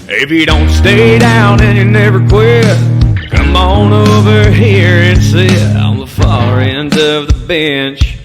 If you don't stay down and you never quit, come on over here and sit on the far end of the bench.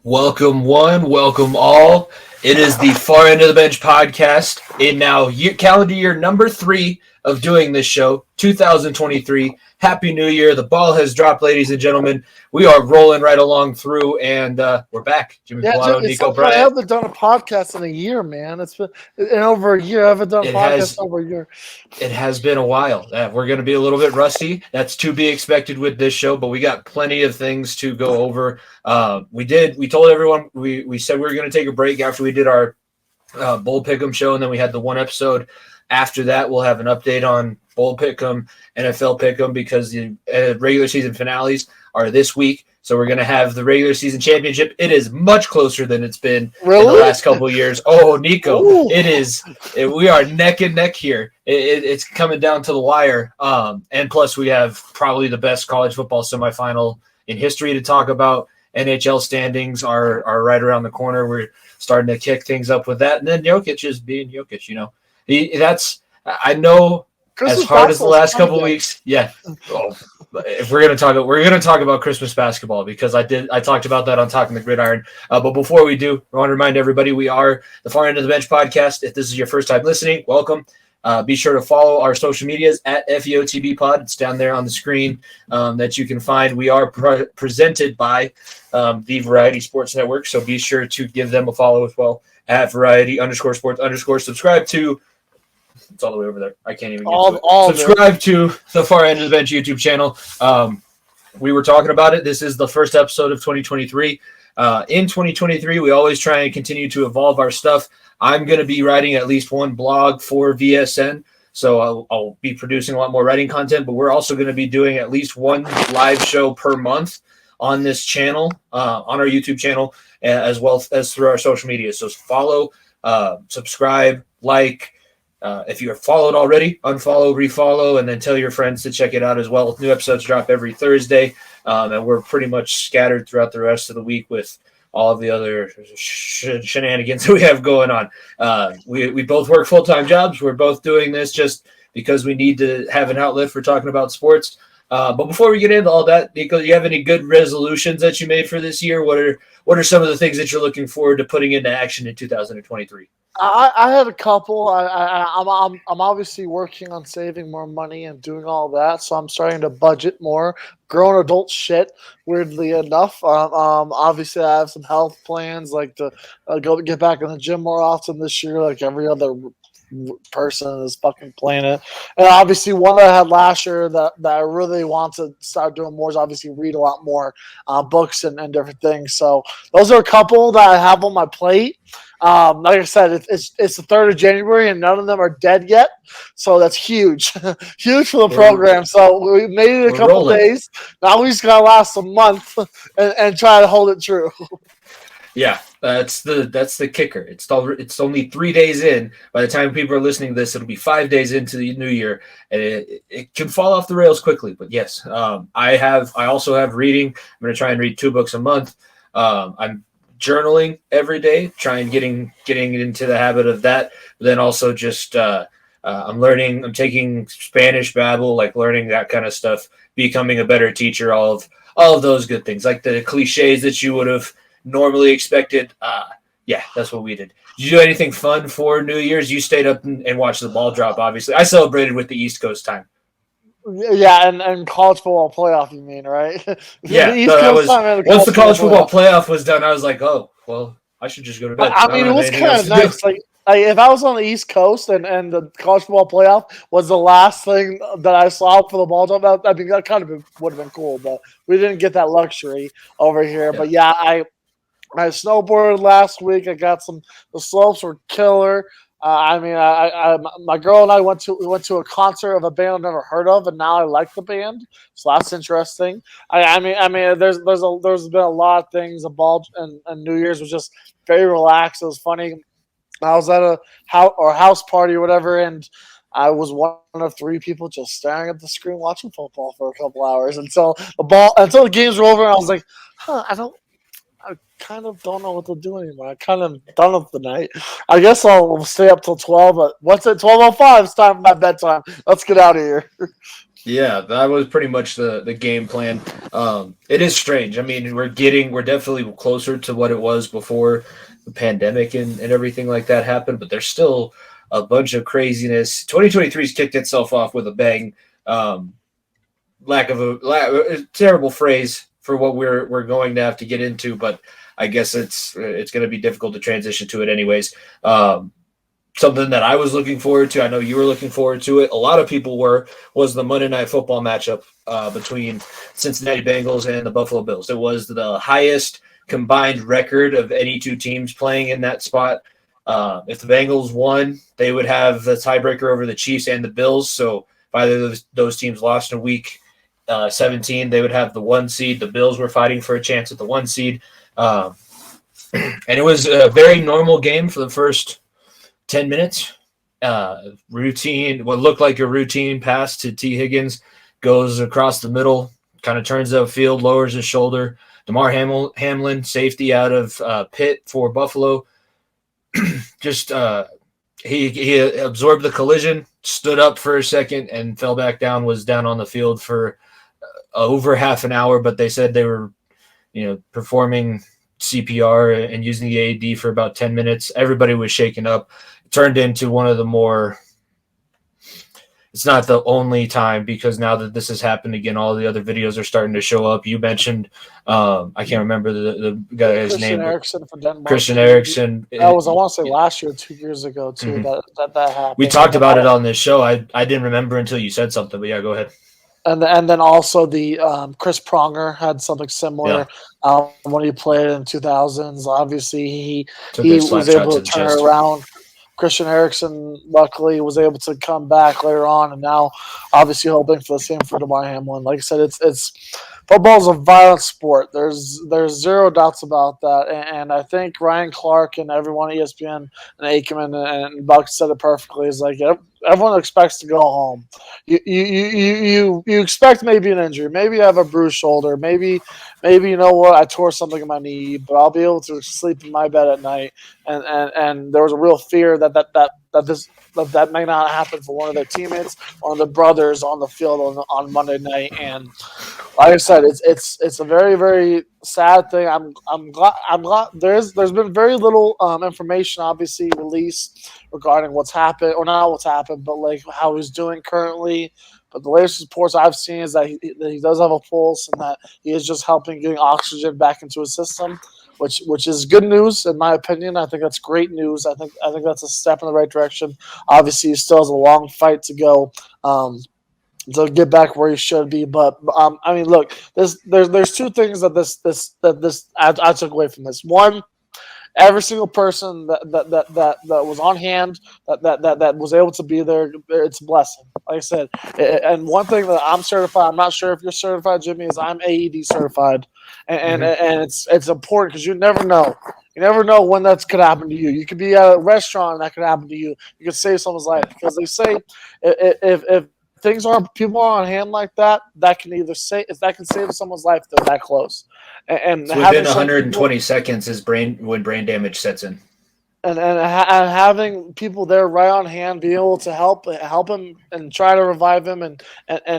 Welcome one, welcome all. It is the Far End of the Bench podcast in now calendar year number 3 of doing this show, 2023. Happy New Year. The ball has dropped, ladies and gentlemen. We are rolling right along through, and we're back. Jimmy Pilato, Nico Bryant. I haven't done a podcast in a year, man. It's been in over a year. I haven't done a podcast over a year. It has been a while. We're going to be a little bit rusty. That's to be expected with this show, but we got plenty of things to go over. We told everyone, we said we were going to take a break after we did our Bowl Pick'em show, and then we had the one episode. After that, we'll have an update on Bowl Pick'em, NFL Pick'em, because the regular season finales are this week. So we're going to have the regular season championship. It is much closer than it's been in the last couple of years. Oh, Nico, Ooh. It is. We are neck and neck here. It's coming down to the wire. And plus, we have probably the best college football semifinal in history to talk about. NHL standings are right around the corner. We're starting to kick things up with that. And then Jokic is being Jokic, you know. I know Christmas as hard as the last couple of weeks. Yeah. Oh, if we're gonna talk about Christmas basketball, because I talked about that on Talking the Gridiron. But before we do, I want to remind everybody we are the Far End of the Bench podcast. If this is your first time listening, welcome. Be sure to follow our social medias at FEOTB Pod. It's down there on the screen that you can find. We are presented by the Variety Sports Network, so be sure to give them a follow as well at Variety_Sports_ subscribe to. It's all the way over there. I can't even get to it. Subscribe to the Far End of the Bench YouTube channel. We were talking about it. This is the first episode of 2023. In 2023, we always try and continue to evolve our stuff. I'm going to be writing at least one blog for VSN, so I'll be producing a lot more writing content, but we're also going to be doing at least one live show per month on this channel, on our YouTube channel, as well as through our social media. So follow, subscribe, like. If you are followed already, unfollow, refollow, and then tell your friends to check it out as well. New episodes drop every Thursday, and we're pretty much scattered throughout the rest of the week with all of the other shenanigans that we have going on. We both work full-time jobs. We're both doing this just because we need to have an outlet for talking about sports. But before we get into all that, Nico, do you have any good resolutions that you made for this year? What are some of the things that you're looking forward to putting into action in 2023? I had a couple. I'm obviously working on saving more money and doing all that, so I'm starting to budget more. Grown adult shit, weirdly enough. Obviously, I have some health plans, like to go get back in the gym more often this year, like every other person on this fucking planet. And obviously, one that I had last year that I really want to start doing more is obviously read a lot more books and different things. So those are a couple that I have on my plate. Like I said, it's the 3rd of January and none of them are dead yet. So that's huge. Huge for the program. So we made it a couple days. Now we just got to last a month and try to hold it true. Yeah, that's the kicker. It's only 3 days in. By the time people are listening to this, it'll be 5 days into the new year, and it can fall off the rails quickly. But yes, I also have reading. I'm going to try and read 2 books a month. I'm journaling every day, trying getting into the habit of that. But then also just I'm taking Spanish Babbel, like learning that kind of stuff, becoming a better teacher, all of those good things, like the cliches that you would have normally expected. Yeah, that's what we did. Did you do anything fun for New Year's? You stayed up and watched the ball drop, obviously. I celebrated with the East Coast time. Yeah, and college football playoff, you mean, right? Yeah, once the college football playoff was done, I was like, oh, well, I should just go to bed. I mean, it was kind of nice. Like, if I was on the East Coast and the college football playoff was the last thing that I saw for the ball drop, that kind of would have been cool, but we didn't get that luxury over here. Yeah. But yeah, I snowboarded last week. I got the slopes were killer. My girl and I went to a concert of a band I've never heard of, and now I like the band, so that's interesting. There's been a lot of things. The ball and New Year's was just very relaxed. It was funny. I was at a house party or whatever, and I was one of three people just staring at the screen watching football for a couple hours until the games were over. And I was like, I kind of don't know what to do anymore. I kind of done with the night. I guess I'll stay up till 12. But what's it? 12:05. It's time for my bedtime. Let's get out of here. Yeah, that was pretty much the game plan. It is strange. I mean, we're definitely closer to what it was before the pandemic and everything like that happened, but there's still a bunch of craziness. 2023's kicked itself off with a bang. A terrible phrase for what we're going to have to get into, but I guess it's going to be difficult to transition to it anyways. Something that I was looking forward to, I know you were looking forward to it, a lot of people was the Monday Night Football matchup between Cincinnati Bengals and the Buffalo Bills. It was the highest combined record of any two teams playing in that spot. If the Bengals won, they would have the tiebreaker over the Chiefs and the Bills. So if either of those teams lost in week 17, they would have the 1 seed. The Bills were fighting for a chance at the 1 seed. And it was a very normal game for the first 10 minutes. Routine, what looked like a routine pass to T. Higgins, goes across the middle, kind of turns upfield, lowers his shoulder. Damar Hamlin, safety out of Pitt for Buffalo, just he absorbed the collision, stood up for a second, and fell back down. Was down on the field for over half an hour, but they said they were, performing CPR and using the AED for about 10 minutes. Everybody was shaken up. It turned into one of the more. It's not the only time, because now that this has happened again, all the other videos are starting to show up. You mentioned, I can't remember the guy's name. Erickson from Denmark. Christian Erickson. That was, I want to say, last year, 2 years ago, too, that happened. We talked about it on this show. I didn't remember until you said something, but yeah, go ahead. And then also the Chris Pronger had something similar when he played in 2000s. Obviously, he was able to turn it around. Christian Erickson, luckily, was able to come back later on, and now obviously hoping for the same for Damar Hamlin. Like I said, it's football's a violent sport. There's zero doubts about that, and I think Ryan Clark and everyone at ESPN and Aikman and Buck said it perfectly. It's like everyone expects to go home. You expect maybe an injury, maybe you have a bruised shoulder, maybe you know what, I tore something in my knee, but I'll be able to sleep in my bed at night. And there was a real fear that may not happen for one of their teammates, one of the brothers on the field on Monday night. And like I said, it's a very, very sad thing. I'm glad there's been very little information obviously released regarding what's happened, or not what's happened, but like how he's doing currently. But the latest reports I've seen is that he does have a pulse, and that he is just helping getting oxygen back into his system, which is good news in my opinion. I think that's great news. I think that's a step in the right direction. Obviously, he still has a long fight to go to get back where he should be. But I mean, look, there's two things that I took away from this. One, every single person that was on hand, that was able to be there, it's a blessing. Like I said, and one thing that I'm certified, I'm not sure if you're certified, Jimmy, is I'm AED certified, and it's important because you never know. You never know when that could happen to you. You could be at a restaurant and that could happen to you. You could save someone's life, because they say if people are on hand like that, that can save someone's life. They're that close. And so within 120 seconds is when brain damage sets in. And having people there right on hand, being able to help him and try to revive him and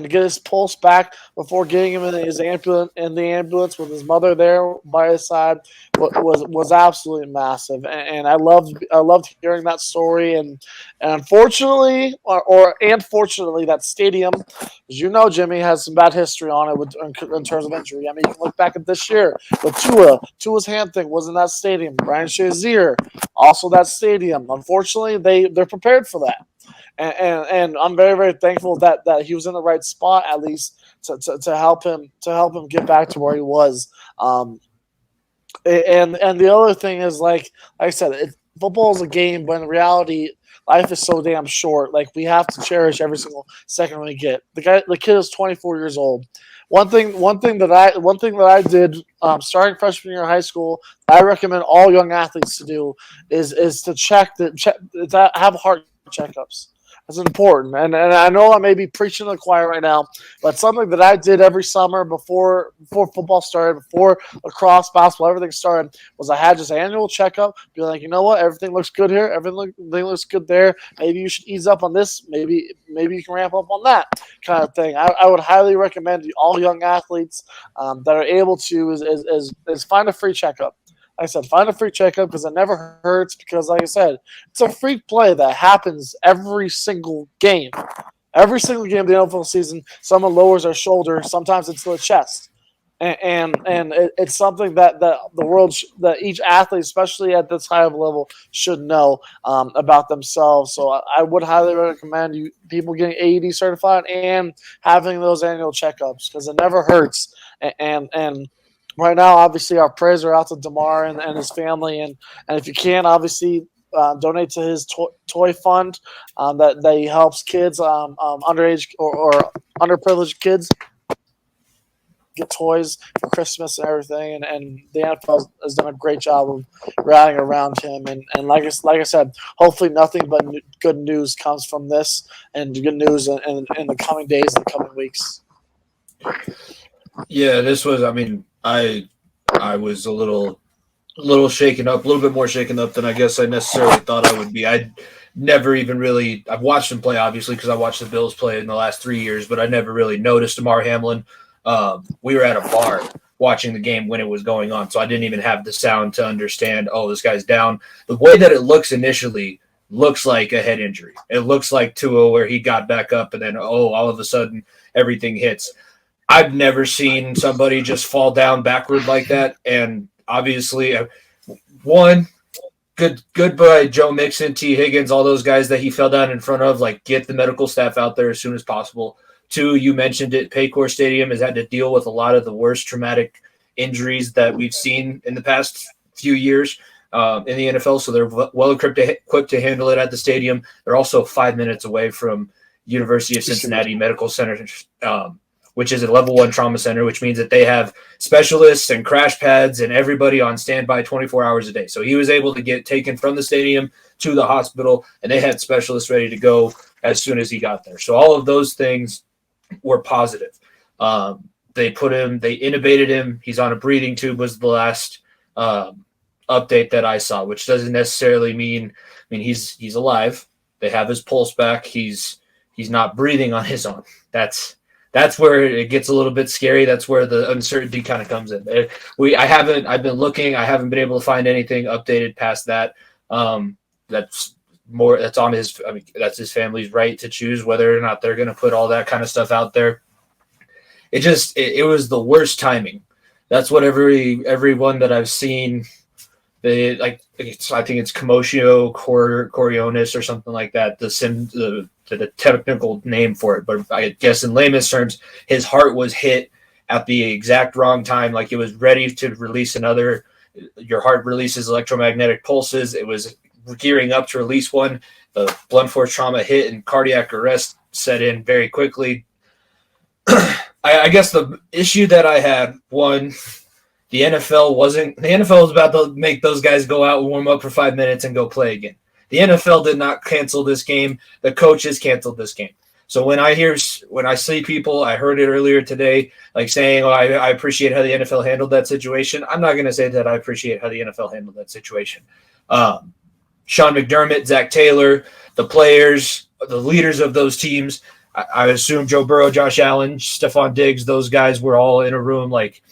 get his pulse back before getting him in the ambulance with his mother there by his side was absolutely massive. And I loved hearing that story. And unfortunately, or fortunately, that stadium, as you know, Jimmy, has some bad history on it in terms of injury. I mean, you can look back at this year with Tua's hand thing was in that stadium. Ryan Shazier, also that stadium. Unfortunately, they're prepared for that, and I'm very, very thankful that he was in the right spot, at least to help him get back to where he was. And the other thing is, like I said, football is a game, but in reality, life is so damn short. Like, we have to cherish every single second we get. The kid is 24 years old. One thing that I did starting freshman year of high school, I recommend all young athletes to do is to have heart checkups. That's important. And I know I may be preaching to the choir right now, but something that I did every summer before football started, before lacrosse, basketball, everything started, was I had just annual checkup, be like, you know what, everything looks good here, everything looks good there. Maybe you should ease up on this. Maybe you can ramp up on that kind of thing. I would highly recommend to all young athletes that are able to is find a free checkup. Like I said, find a free checkup because it never hurts. Because, like I said, it's a freak play that happens every single game. Every single game of the NFL season, someone lowers their shoulder. Sometimes it's the chest, and it's something that the world, that each athlete, especially at this high of a level, should know about themselves. So I would highly recommend you people getting AED certified and having those annual checkups because it never hurts. And right now, obviously, our prayers are out to Damar and his family, and if you can, obviously, donate to his toy fund that he helps kids, underage or underprivileged kids get toys for Christmas and everything. And the NFL has done a great job of rallying around him. And like I said, hopefully nothing but good news comes from this, and good news in the coming days and the coming weeks. Yeah, this was. I mean, I was a little shaken up, a little bit more shaken up than I guess I necessarily thought I would be. I've watched him play, obviously, because I watched the Bills play in the last 3 years, but I never really noticed Damar Hamlin. We were at a bar watching the game when it was going on, so I didn't even have the sound to understand, oh, this guy's down. The way that it looks initially looks like a head injury. It looks like Tua, where he got back up and then, all of a sudden everything hits. I've never seen somebody just fall down backward like that, and obviously, one, good by Joe Mixon, T. Higgins, all those guys that he fell down in front of. Like, get the medical staff out there as soon as possible. Two, you mentioned it, Paycor Stadium has had to deal with a lot of the worst traumatic injuries that we've seen in the past few years in the NFL, so they're well equipped to handle it at the stadium. They're also 5 minutes away from University of Cincinnati Medical Center, which is a level 1 trauma center, which means that they have specialists and crash pads and everybody on standby 24 hours a day. So he was able to get taken from the stadium to the hospital, and they had specialists ready to go as soon as he got there. So all of those things were positive. They intubated him. He's on a breathing tube was the last update that I saw, which doesn't necessarily mean he's alive. They have his pulse back. He's not breathing on his own. That's where it gets a little bit scary. That's where the uncertainty kind of comes in. I've been looking. I haven't been able to find anything updated past that. That's on his. That's his family's right to choose whether or not they're going to put all that kind of stuff out there. It was the worst timing. That's what everyone that I've seen. I think it's commotio coriolis or something like that. The technical name for it, but I guess in layman's terms, his heart was hit at the exact wrong time. Like, it was ready to release another. Your heart releases electromagnetic pulses. It was gearing up to release one. The blunt force trauma hit and cardiac arrest set in very quickly. I guess the issue that I had, one, the NFL was about to make those guys go out and warm up for 5 minutes and go play again. The NFL did not cancel this game. The coaches canceled this game. So when I see people, I heard it earlier today, like saying, "Oh, I appreciate how the NFL handled that situation." I'm not going to say that I appreciate how the NFL handled that situation. Sean McDermott, Zach Taylor, the players, the leaders of those teams. I assume Joe Burrow, Josh Allen, Stephon Diggs, those guys were all in a room like,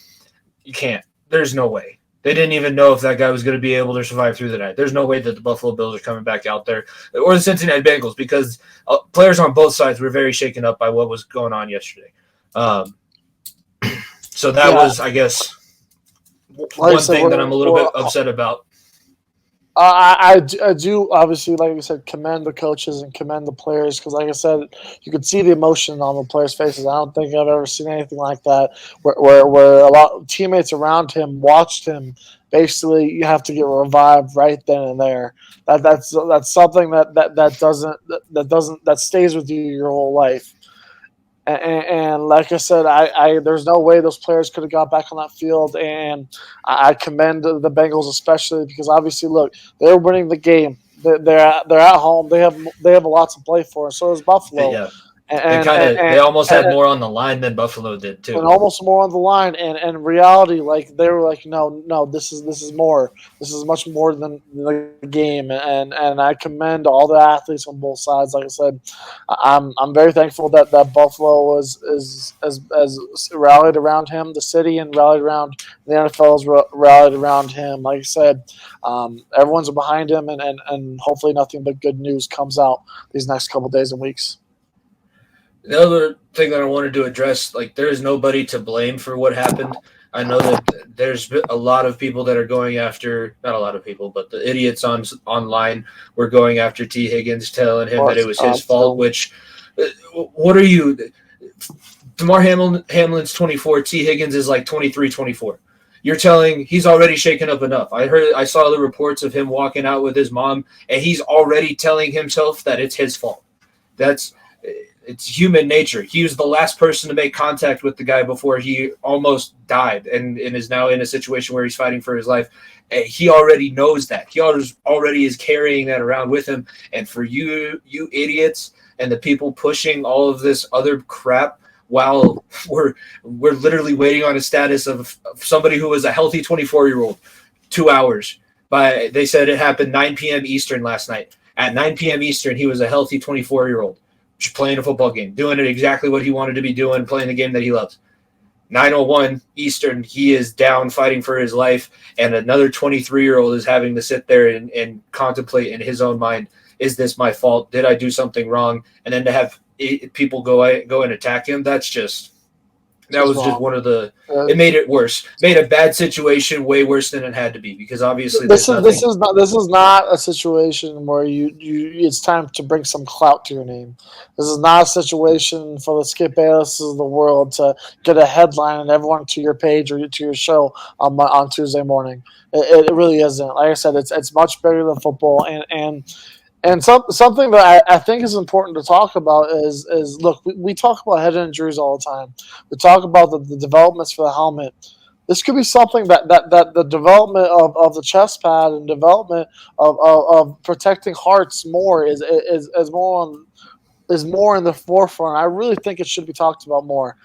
you can't. There's no way. They didn't even know if that guy was going to be able to survive through the night. There's no way that the Buffalo Bills are coming back out there, or the Cincinnati Bengals, because players on both sides were very shaken up by what was going on yesterday. So that was, I guess, one thing that I'm a little bit upset about. I do obviously, like I said, commend the coaches and commend the players because, like I said, you could see the emotion on the players' faces. I don't think I've ever seen anything like that where a lot of teammates around him watched him. Basically, you have to get revived right then and there. That's something that stays with you your whole life. And like I said, there's no way those players could have got back on that field, and I commend the Bengals especially because obviously, look, they're winning the game. they're at home. They have a lot to play for. And so does Buffalo. Yeah, they And almost had more on the line than Buffalo did too. and almost more on the line. And in reality, like they were like, no, this is more. This is much more than the game. And I commend all the athletes on both sides. Like I said, I'm very thankful that Buffalo was as rallied around him, the city, and rallied around the NFL has rallied around him. Like I said, everyone's behind him, and hopefully nothing but good news comes out these next couple days and weeks. The other thing that I wanted to address, like, there is nobody to blame for what happened. I know that there's a lot of people that are going after, not a lot of people, but the idiots online were going after T. Higgins, telling him that it was his fault, which, what are you? Damar Hamlin's 24, T. Higgins is like 23, 24. You're telling he's already shaken up enough. I saw the reports of him walking out with his mom, and he's already telling himself that it's his fault. It's human nature. He was the last person to make contact with the guy before he almost died and is now in a situation where he's fighting for his life. And he already knows that. He already is carrying that around with him. And for you idiots and the people pushing all of this other crap while we're literally waiting on a status of somebody who was a healthy 24-year-old 2 hours. They said it happened 9 p.m. Eastern last night. At 9 p.m. Eastern, he was a healthy 24-year-old. Playing a football game, doing it exactly what he wanted to be doing, playing the game that he loves. 9:01 Eastern, he is down fighting for his life, and another 23-year-old is having to sit there and contemplate in his own mind, is this my fault? Did I do something wrong? And then to have people go and attack him, that was just one of the. It made it worse. Made a bad situation way worse than it had to be, because obviously this is not a situation where you it's time to bring some clout to your name. This is not a situation for the Skip Baylesses of the world to get a headline and everyone to your page or to your show on Tuesday morning. It really isn't. Like I said, it's much bigger than football. And something that I think is important to talk about is look, we talk about head injuries all the time. We talk about the developments for the helmet. This could be something that the development of the chest pad and development of protecting hearts more is more in the forefront. I really think it should be talked about more.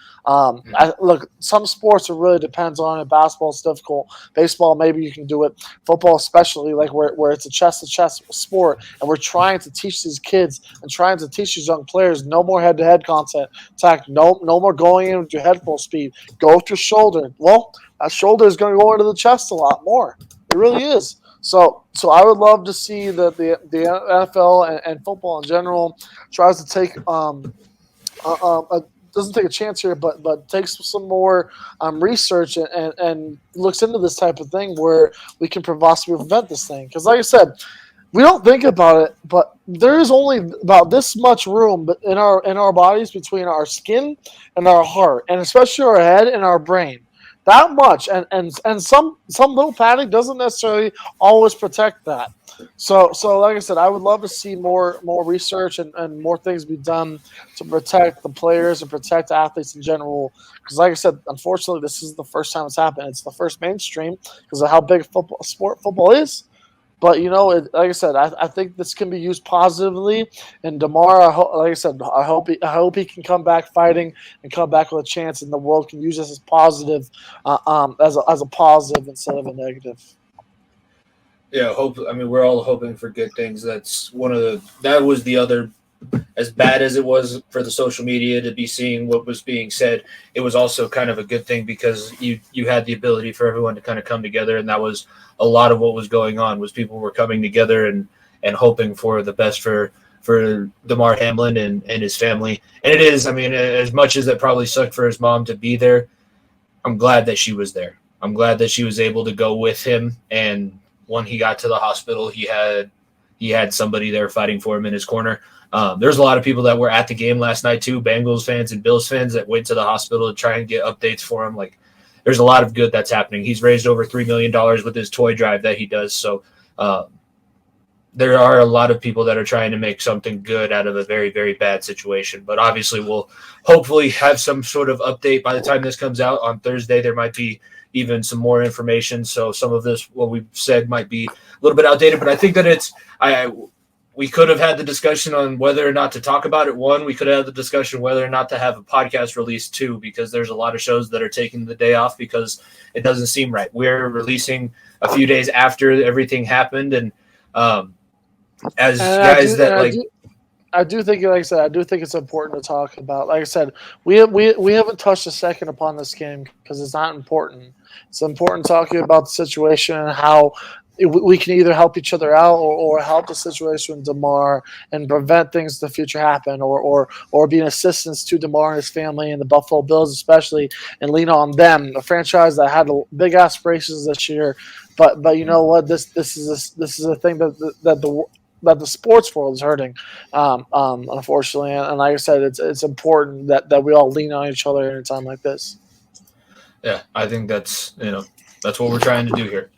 Look, some sports it really depends on it. Basketball is difficult. Baseball, maybe you can do it. Football, especially, like where it's a chest-to-chest sport, and we're trying to teach these kids and trying to teach these young players no more head-to-head contact. No more going in with your head full speed. Go with your shoulder. Well, that shoulder is going to go into the chest a lot more. It really is. So I would love to see that the NFL and football in general tries to take doesn't take a chance here, but takes some more research and looks into this type of thing where we can possibly prevent this thing. Because like I said, we don't think about it, but there is only about this much room in our bodies between our skin and our heart, and especially our head and our brain. That much, and some little padding doesn't necessarily always protect that. So like I said, I would love to see more research and more things be done to protect the players and protect athletes in general. Because like I said, unfortunately, this is the first time it's happened. It's the first mainstream because of how big football is. But like I said, I think this can be used positively. And Damar, like I said, I hope he can come back fighting and come back with a chance, and the world can use this as positive, as a positive instead of a negative. Yeah, hope. I mean, we're all hoping for good things. That was the other, as bad as it was for the social media to be seeing what was being said, it was also kind of a good thing because you had the ability for everyone to kind of come together, and that was a lot of what was going on. Was people were coming together and hoping for the best for Damar Hamlin and his family. And it is, I mean, as much as it probably sucked for his mom to be there, I'm glad that she was there. I'm glad that she was able to go with him, and when he got to the hospital, he had somebody there fighting for him in his corner. There's a lot of people that were at the game last night too, Bengals fans and Bills fans that went to the hospital to try and get updates for him. Like, there's a lot of good that's happening. He's raised over $3 million with his toy drive that he does. So there are a lot of people that are trying to make something good out of a very, very bad situation. But obviously, we'll hopefully have some sort of update by the time this comes out on Thursday. There might be even some more information. So some of this, what we've said, might be a little bit outdated. But I think that we could have had the discussion on whether or not to talk about it. One, we could have had the discussion whether or not to have a podcast release. Two, because there's a lot of shows that are taking the day off because it doesn't seem right. We're releasing a few days after everything happened, and as And guys that like. I do think, like I said, I do think it's important to talk about. Like I said, we haven't touched a second upon this game because it's not important. It's important talking about the situation and how we can either help each other out or help the situation with DeMar and prevent things in the future happen, or be an assistance to DeMar and his family and the Buffalo Bills especially, and lean on them, a franchise that had big aspirations this year. But you know what? This is a thing that the sports world is hurting, unfortunately. And like I said, it's important that we all lean on each other in a time like this. Yeah, I think that's what we're trying to do here.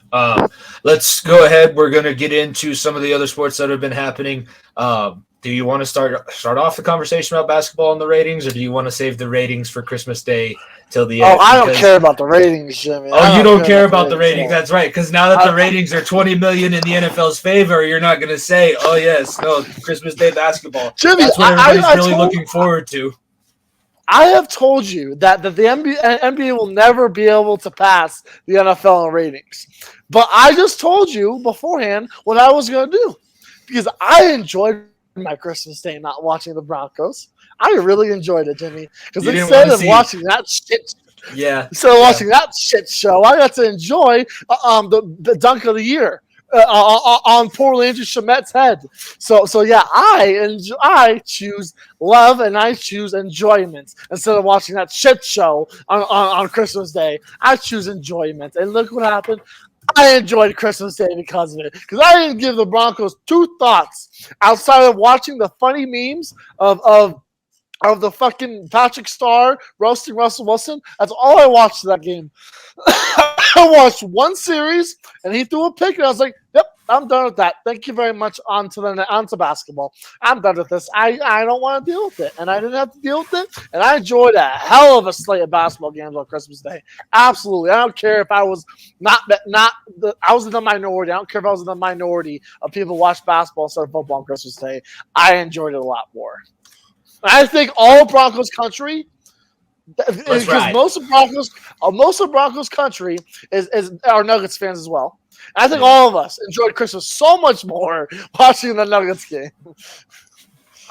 Let's go ahead. We're going to get into some of the other sports that have been happening. Do you want to start off the conversation about basketball and the ratings, or do you want to save the ratings for Christmas Day till the end? Oh, I don't care about the ratings, Jimmy. Oh, you don't care about the ratings. That's right. Because now that the ratings are 20 million in the NFL's favor, you're not going to say, "Oh yes, no, Christmas Day basketball." Jimmy, that's what everybody's really looking forward to. I have told you that the NBA will never be able to pass the NFL in ratings. But I just told you beforehand what I was going to do because I enjoyed my Christmas Day not watching the Broncos. I really enjoyed it, Jimmy. Because instead of watching that shit, watching that shit show, I got to enjoy the dunk of the year. On poor Landry Shamet's head. So yeah, I choose love and I choose enjoyment instead of watching that shit show on Christmas Day. I choose enjoyment, and look what happened. I enjoyed Christmas Day because of it. Because I didn't give the Broncos two thoughts outside of watching the funny memes of the fucking Patrick Starr roasting Russell Wilson. That's all I watched that game. I watched one series, and he threw a pick, and I was like, yep, I'm done with that. Thank you very much. On to basketball. I'm done with this. I don't want to deal with it, and I didn't have to deal with it, and I enjoyed a hell of a slate of basketball games on Christmas Day. Absolutely. I don't care if I was I was in the minority. I don't care if I was in the minority of people who watch basketball instead of football on Christmas Day. I enjoyed it a lot more. I think all Broncos country, because right. most of Broncos country is our Nuggets fans as well. And I think all of us enjoyed Christmas so much more watching the Nuggets game.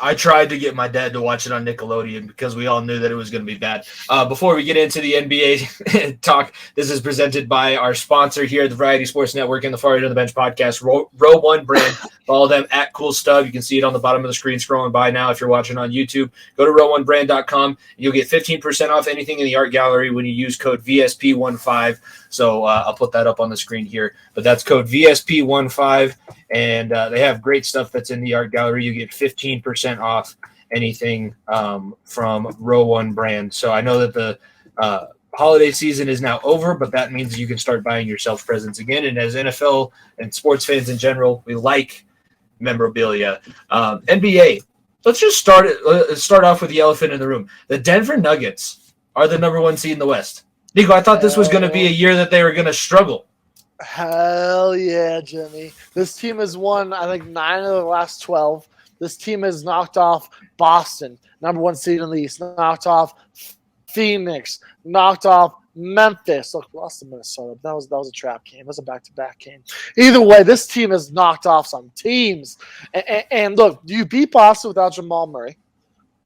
I tried to get my dad to watch it on Nickelodeon because we all knew that it was going to be bad. Before we get into the NBA talk, this is presented by our sponsor here at the Variety Sports Network and the Far End of the Bench podcast, Row One Brand. Follow them at Cool Stub. You can see it on the bottom of the screen scrolling by now if you're watching on YouTube. Go to row1brand.com. You'll get 15% off anything in the art gallery when you use code VSP15. So I'll put that up on the screen here. But that's code VSP15. And they have great stuff that's in the art gallery. You get 15% off anything from Row One Brand. So I know that the holiday season is now over, but that means you can start buying yourself presents again. And as NFL and sports fans in general, we like memorabilia. NBA, let's just start off with the elephant in the room. The Denver Nuggets are the number one seed in the West. Nico, I thought this was going to be a year that they were going to struggle. Hell yeah, Jimmy. This team has won, I think, 9 of the last 12. This team has knocked off Boston, number one seed in the East, knocked off Phoenix, knocked off Memphis. Look, lost to Minnesota. That was a trap game. It was a back-to-back game. Either way, this team has knocked off some teams. And look, you beat Boston without Jamal Murray.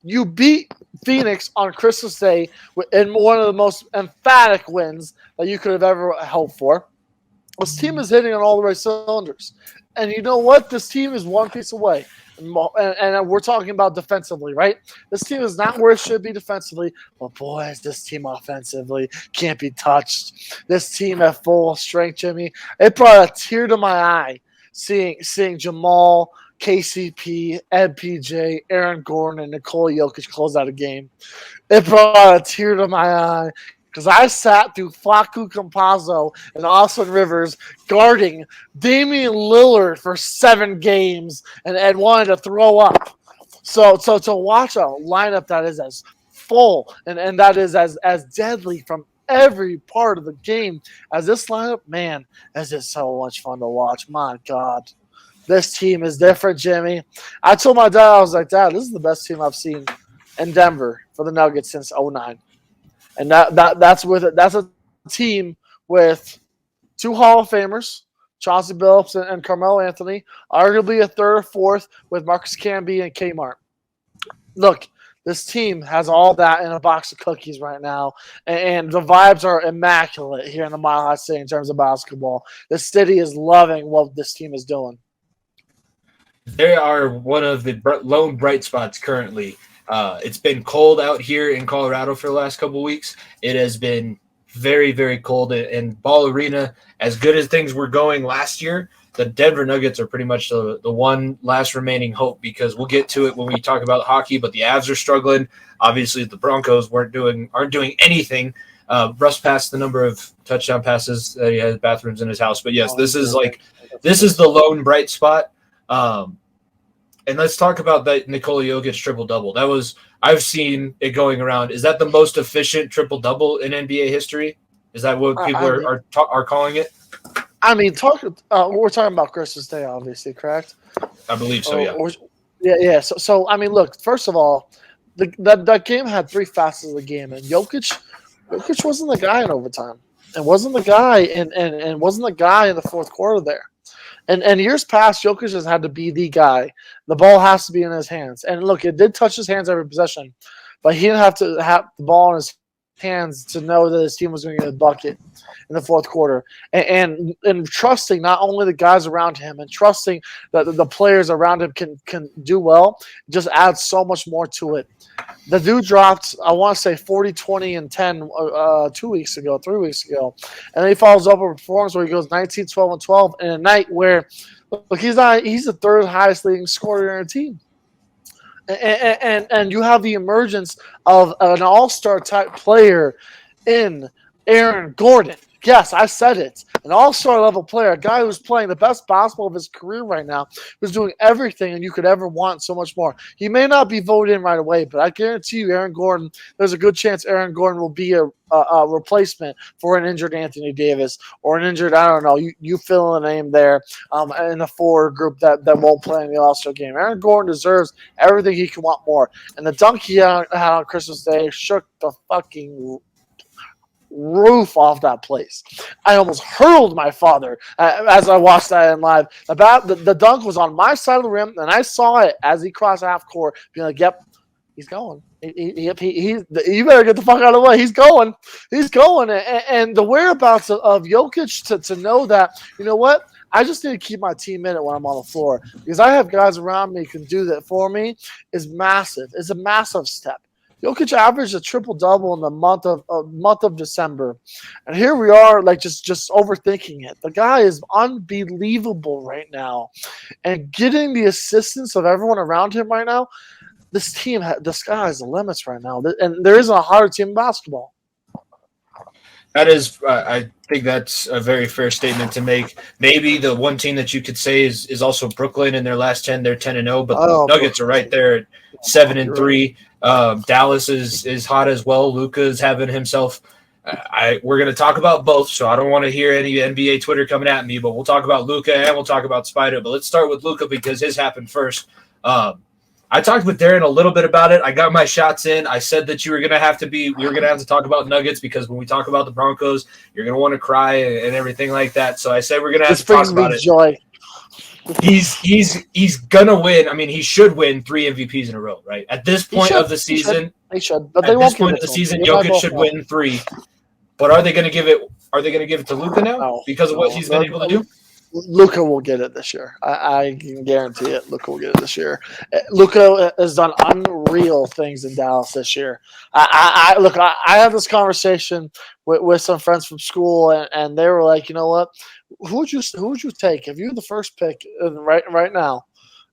You beat Phoenix on Christmas Day in one of the most emphatic wins that you could have ever hoped for. This team is hitting on all the right cylinders. And you know what? This team is one piece away. And we're talking about defensively, right? This team is not where it should be defensively. But, boys, this team offensively can't be touched. This team at full strength, Jimmy. It brought a tear to my eye seeing Jamal, KCP, MPJ, Aaron Gordon, and Nikola Jokic close out a game. It brought a tear to my eye because I sat through Facu Campazzo and Austin Rivers guarding Damian Lillard for 7 games and wanted to throw up. So to watch a lineup that is as full and that is as deadly from every part of the game as this lineup, man, that's just so much fun to watch. My God. This team is different, Jimmy. I told my dad, I was like, Dad, this is the best team I've seen in Denver for the Nuggets since 09. And that's with it. That's a team with 2 Hall of Famers, Chauncey Billups and Carmelo Anthony, arguably a third or fourth with Marcus Camby and Kmart. Look, this team has all that in a box of cookies right now, and the vibes are immaculate here in the Mile High City in terms of basketball. The city is loving what this team is doing. They are one of the lone bright spots currently. It's been cold out here in Colorado for the last couple of weeks. It has been very, very cold. And Ball Arena, as good as things were going last year, the Denver Nuggets are pretty much the one last remaining hope, because we'll get to it when we talk about hockey, but the Avs are struggling. Obviously, the Broncos aren't doing anything. Russ passed the number of touchdown passes that he has bathrooms in his house. But yes, this is the lone bright spot. And let's talk about that Nikola Jokic triple-double. I've seen it going around. Is that the most efficient triple-double in NBA history? Is that what people are calling it? I mean, we're talking about Christmas Day, obviously, correct? I believe so, yeah. Yeah. So I mean, look, first of all, that game had 3 facets of the game, and Jokic wasn't the guy in overtime, and wasn't the guy and wasn't the guy in the fourth quarter there. And years past, Jokic has had to be the guy. The ball has to be in his hands. And look, it did touch his hands every possession, but he didn't have to have the ball in his hands to know that his team was going to get a bucket in the fourth quarter. And trusting not only the guys around him and trusting that the players around him can do well, just adds so much more to it. The dude dropped, I want to say 40, 20, and 10 3 weeks ago. And then he follows up with a performance where he goes 19, 12, and 12 in a night where, look, he's the third highest leading scorer in a team. And you have the emergence of an all-star type player in Aaron Gordon. Yes, I said it. An all-star level player, a guy who's playing the best basketball of his career right now, who's doing everything and you could ever want, so much more. He may not be voted in right away, but I guarantee you, Aaron Gordon, there's a good chance Aaron Gordon will be a replacement for an injured Anthony Davis or an injured, I don't know, you fill in a name there in the forward group that won't play in the All-Star game. Aaron Gordon deserves everything he can want more. And the dunk he had on Christmas Day shook the fucking roof off that place. I almost hurled my father as I watched that in live. The dunk was on my side of the rim, and I saw it as he crossed half court, being like, "Yep, he's going. You better get the fuck out of the way. He's going. And the whereabouts of Jokic to know that, you know what? I just need to keep my team in it when I'm on the floor, because I have guys around me who can do that for me. Is massive. It's a massive step. Jokic averaged a triple-double in the month of December. And here we are, like, just overthinking it. The guy is unbelievable right now. And getting the assistance of everyone around him right now, this team, the sky is the limits right now. And there isn't a harder team in basketball. That is, I think that's a very fair statement to make. Maybe the one team that you could say is also Brooklyn. In their last 10, they're 10-0, but the Nuggets are right there at 7-3. Dallas is hot as well. Luka is having himself. We're going to talk about both, so I don't want to hear any NBA Twitter coming at me. But we'll talk about Luka and we'll talk about Spider. But let's start with Luka because his happened first. I talked with Darren a little bit about it. I got my shots in. I said that we were going to have to talk about Nuggets because when we talk about the Broncos, you're going to want to cry and everything like that. So I said we're going to have to talk about it. Joy. He's gonna win. I mean, he should win 3 MVPs in a row, right? At this point of the season, they should. But they won't. At this point of the season, Jokic should win 3. But are they going to give it? Are they going to give it to Luka now because of what he's been able to do? Luka will get it this year. I can guarantee it. Luka will get it this year. Luka has done unreal things in Dallas this year. I had this conversation with some friends from school, and they were like, you know what? Who would you take if you're the first pick right now?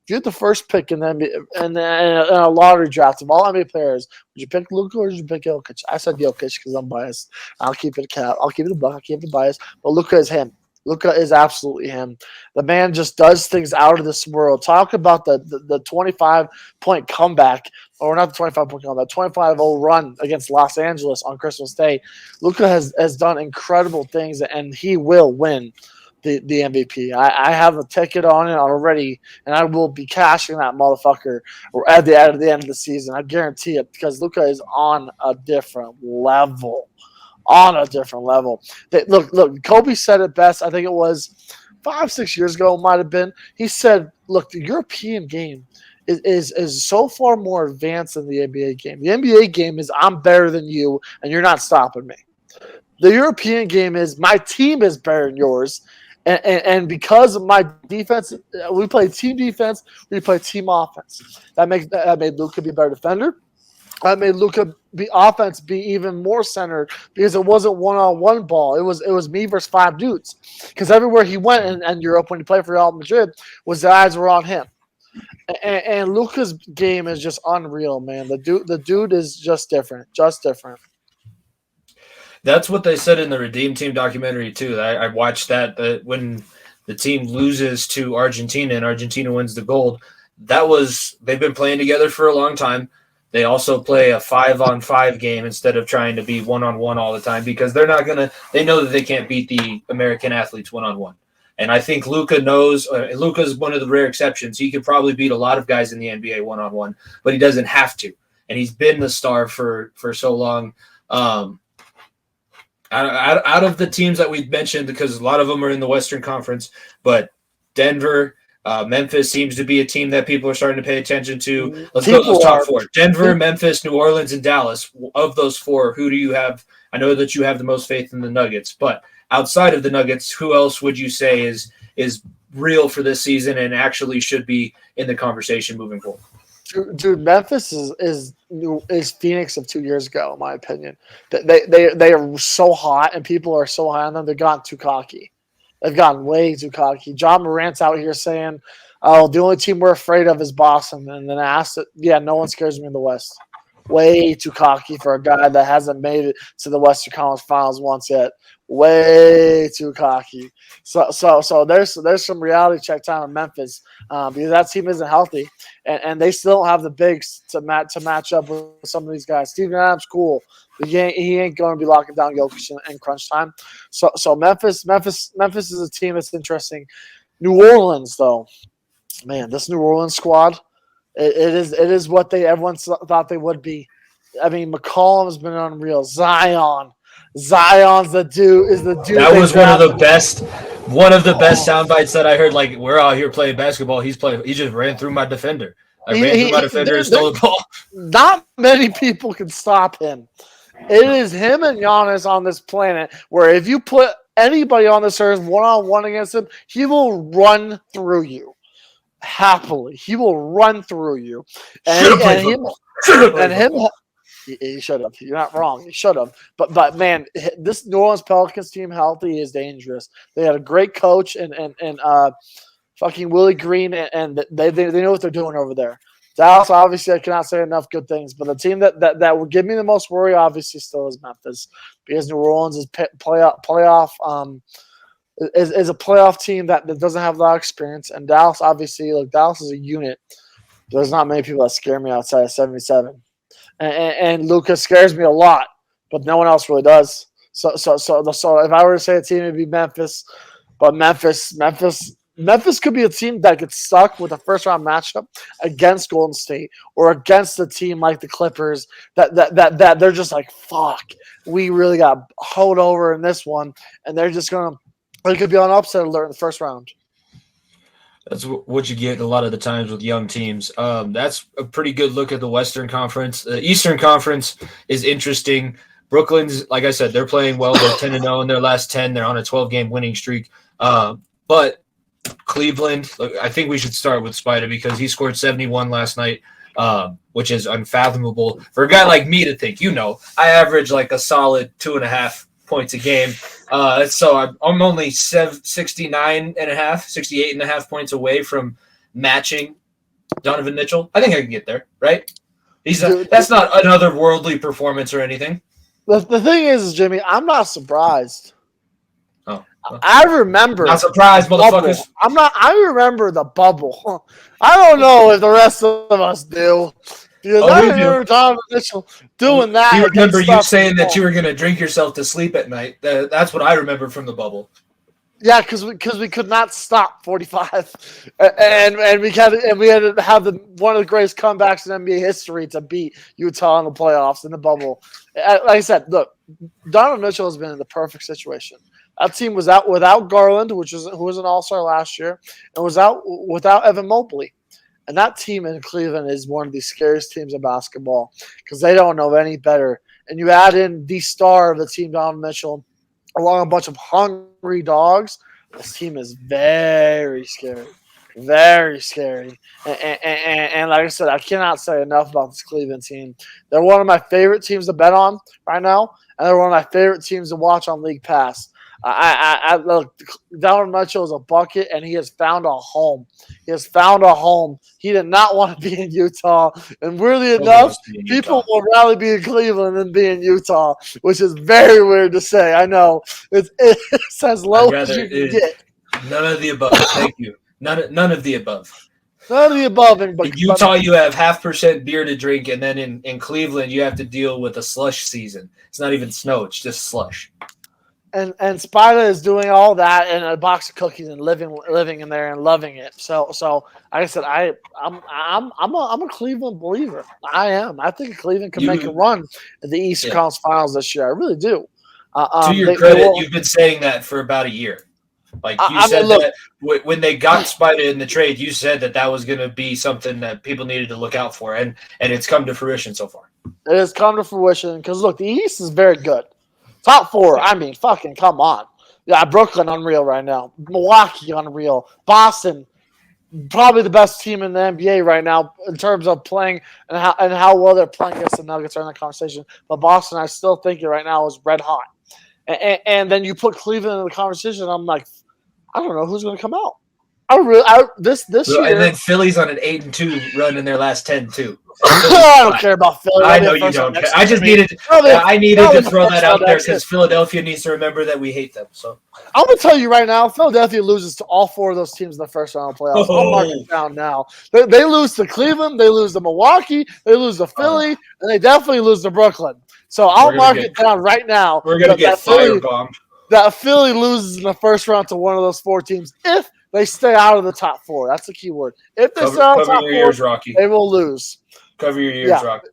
If you had the first pick in a lottery draft of all NBA players, would you pick Luka or would you pick Jokic? I said Jokic because I'm biased. I'll keep it a cap. I'll keep it a buck. I'll keep it biased. But Luka is him. Luka is absolutely him. The man just does things out of this world. Talk about the 25-point comeback, or not the 25-point comeback, 25-0 run against Los Angeles on Christmas Day. Luka has done incredible things, and he will win the MVP. I have a ticket on it already, and I will be cashing that motherfucker at the end of the season. I guarantee it, because Luka is on a different level. Look, Kobe said it best. I think it was 5-6 years ago, it might have been. He said, look, the European game is so far more advanced than the NBA game. The NBA game is I'm better than you, and you're not stopping me. The European game is my team is better than yours. And because of my defense, we play team defense, we play team offense. That made Luka be a better defender. That made Luka offense be even more centered, because it wasn't one-on-one ball. It was me versus 5 dudes. Because everywhere he went in Europe when he played for Real Madrid, was the eyes were on him. And Luka's game is just unreal, man. The dude is just different. That's what they said in the Redeem Team documentary too. I watched that when the team loses to Argentina and Argentina wins the gold. They've been playing together for a long time. They also play a 5-on-5 game instead of trying to be 1-on-1 all the time, because they know that they can't beat the American athletes 1-on-1. And I think Luka knows. Luka's one of the rare exceptions. He could probably beat a lot of guys in the NBA 1-on-1, but he doesn't have to. And he's been the star for so long. Out of the teams that we've mentioned, because a lot of them are in the Western Conference, but Denver, Memphis seems to be a team that people are starting to pay attention to. Let's talk 4. Denver, Memphis, New Orleans, and Dallas. Of those 4, who do you have? I know that you have the most faith in the Nuggets, but outside of the Nuggets, who else would you say is real for this season and actually should be in the conversation moving forward? Dude, Memphis is Phoenix of 2 years ago, in my opinion. They are so hot, and people are so high on them. They've gotten too cocky. They've gotten way too cocky. John Morant's out here saying, "Oh, the only team we're afraid of is Boston," and then asked it. Yeah, no one scares me in the West. Way too cocky for a guy that hasn't made it to the Western Conference Finals once yet. Way too cocky. So there's some reality check time in Memphis, because that team isn't healthy, and they still don't have the bigs to match up with some of these guys. Steven Adams, cool. He ain't going to be locking down Jokic in crunch time. So Memphis is a team that's interesting. New Orleans, though, man, this New Orleans squad, it is what everyone thought they would be. I mean, McCollum's been unreal. Zion's the dude. That was one of the best sound bites that I heard. Like, we're out here playing basketball. He just ran through my defender. And stole the ball. Not many people can stop him. It is him and Giannis on this planet, where if you put anybody on this earth 1-on-1 against him, he will run through you. Happily. He will run through you. He should have. You're not wrong. He should have. But man, this New Orleans Pelicans team healthy is dangerous. They had a great coach and fucking Willie Green, and they know what they're doing over there. Dallas, obviously, I cannot say enough good things, but the team that would give me the most worry, obviously, still is Memphis, because New Orleans is playoff is a playoff team that doesn't have a lot of experience, and Dallas, obviously, look, Dallas is a unit. There's not many people that scare me outside of 77, and Luka scares me a lot, but no one else really does. So if I were to say a team, it'd be Memphis, but Memphis could be a team that gets stuck with a first-round matchup against Golden State or against a team like the Clippers that they're just like, fuck, we really got hoed over in this one, and they're just going to – they could be on upset alert in the first round. That's what you get a lot of the times with young teams. That's a pretty good look at the Western Conference. The Eastern Conference is interesting. Brooklyn's, like I said, they're playing well. They're 10-0 in their last 10. They're on a 12-game winning streak. But Cleveland, I think we should start with Spider because he scored 71 last night, which is unfathomable for a guy like me to think. I average like a solid 2.5 points a game. So I'm only 68.5 points away from matching Donovan Mitchell. I think I can get there, right? Dude, That's not an otherworldly performance or anything. The thing is, Jimmy, I'm not surprised. Oh, well, I remember not surprised, the bubble. motherfuckers. I remember the bubble. I don't know if the rest of us do. Because I we do. remember Donovan Mitchell doing that. You remember against you stuff saying that before. you were going to drink yourself to sleep at night. That's what I remember from the bubble. Yeah, because we could not stop 45, and we had to have one of the greatest comebacks in NBA history to beat Utah in the playoffs in the bubble. Like I said, look, Donovan Mitchell has been in the perfect situation. That team was out without Garland, who was an All-Star last year, and was out without Evan Mobley. And that team in Cleveland is one of the scariest teams in basketball because they don't know any better. And you add in the star of the team, Donovan Mitchell, along a bunch of hungry dogs. This team is very scary. Very scary. And like I said, I cannot say enough about this Cleveland team. They're one of my favorite teams to bet on right now, and they're one of my favorite teams to watch on League Pass. I look, Donovan Mitchell is a bucket, and he has found a home. He has found a home. He did not want to be in Utah, and weirdly enough, people will rather be in Cleveland than be in Utah, which is very weird to say. I know it's as low as you can get. None of the above. Thank you. None of the above. None of the above. In Utah, you have 0.5% beer to drink, and then in Cleveland, you have to deal with a slush season. It's not even snow; it's just slush. And Spida is doing all that in a box of cookies and living in there and loving it. So like I said, I'm a Cleveland believer. I am. I think Cleveland can make a run at the Eastern Conference Finals this year. I really do. To your credit, you've been saying that for about a year. Like you said that when they got Spida in the trade, you said that was going to be something that people needed to look out for, and it's come to fruition so far. It has come to fruition because look, the East is very good. Top four, I mean, fucking come on. Yeah, Brooklyn unreal right now. Milwaukee unreal. Boston, probably the best team in the NBA right now in terms of playing and how well they're playing against the Nuggets are in the conversation. But Boston, I still think it right now is red hot. And then you put Cleveland in the conversation. I'm like, I don't know who's going to come out. This year. And then Philly's on an 8-2 run in their last 10 too. I don't care about Philly. I know you don't. I just needed to throw that out there because Philadelphia needs to remember that we hate them. So I'm gonna tell you right now, Philadelphia loses to all four of those teams in the first round of playoffs. I'll mark it down now. They lose to Cleveland, they lose to Milwaukee, they lose to Philly, and they definitely lose to Brooklyn. So I'll mark it down right now. We're gonna get firebombed. That Philly loses in the first round to one of those four teams if they stay out of the top four. That's the key word. If they stay out of the top four, Rocky. They will lose. Cover your ears, Rocky.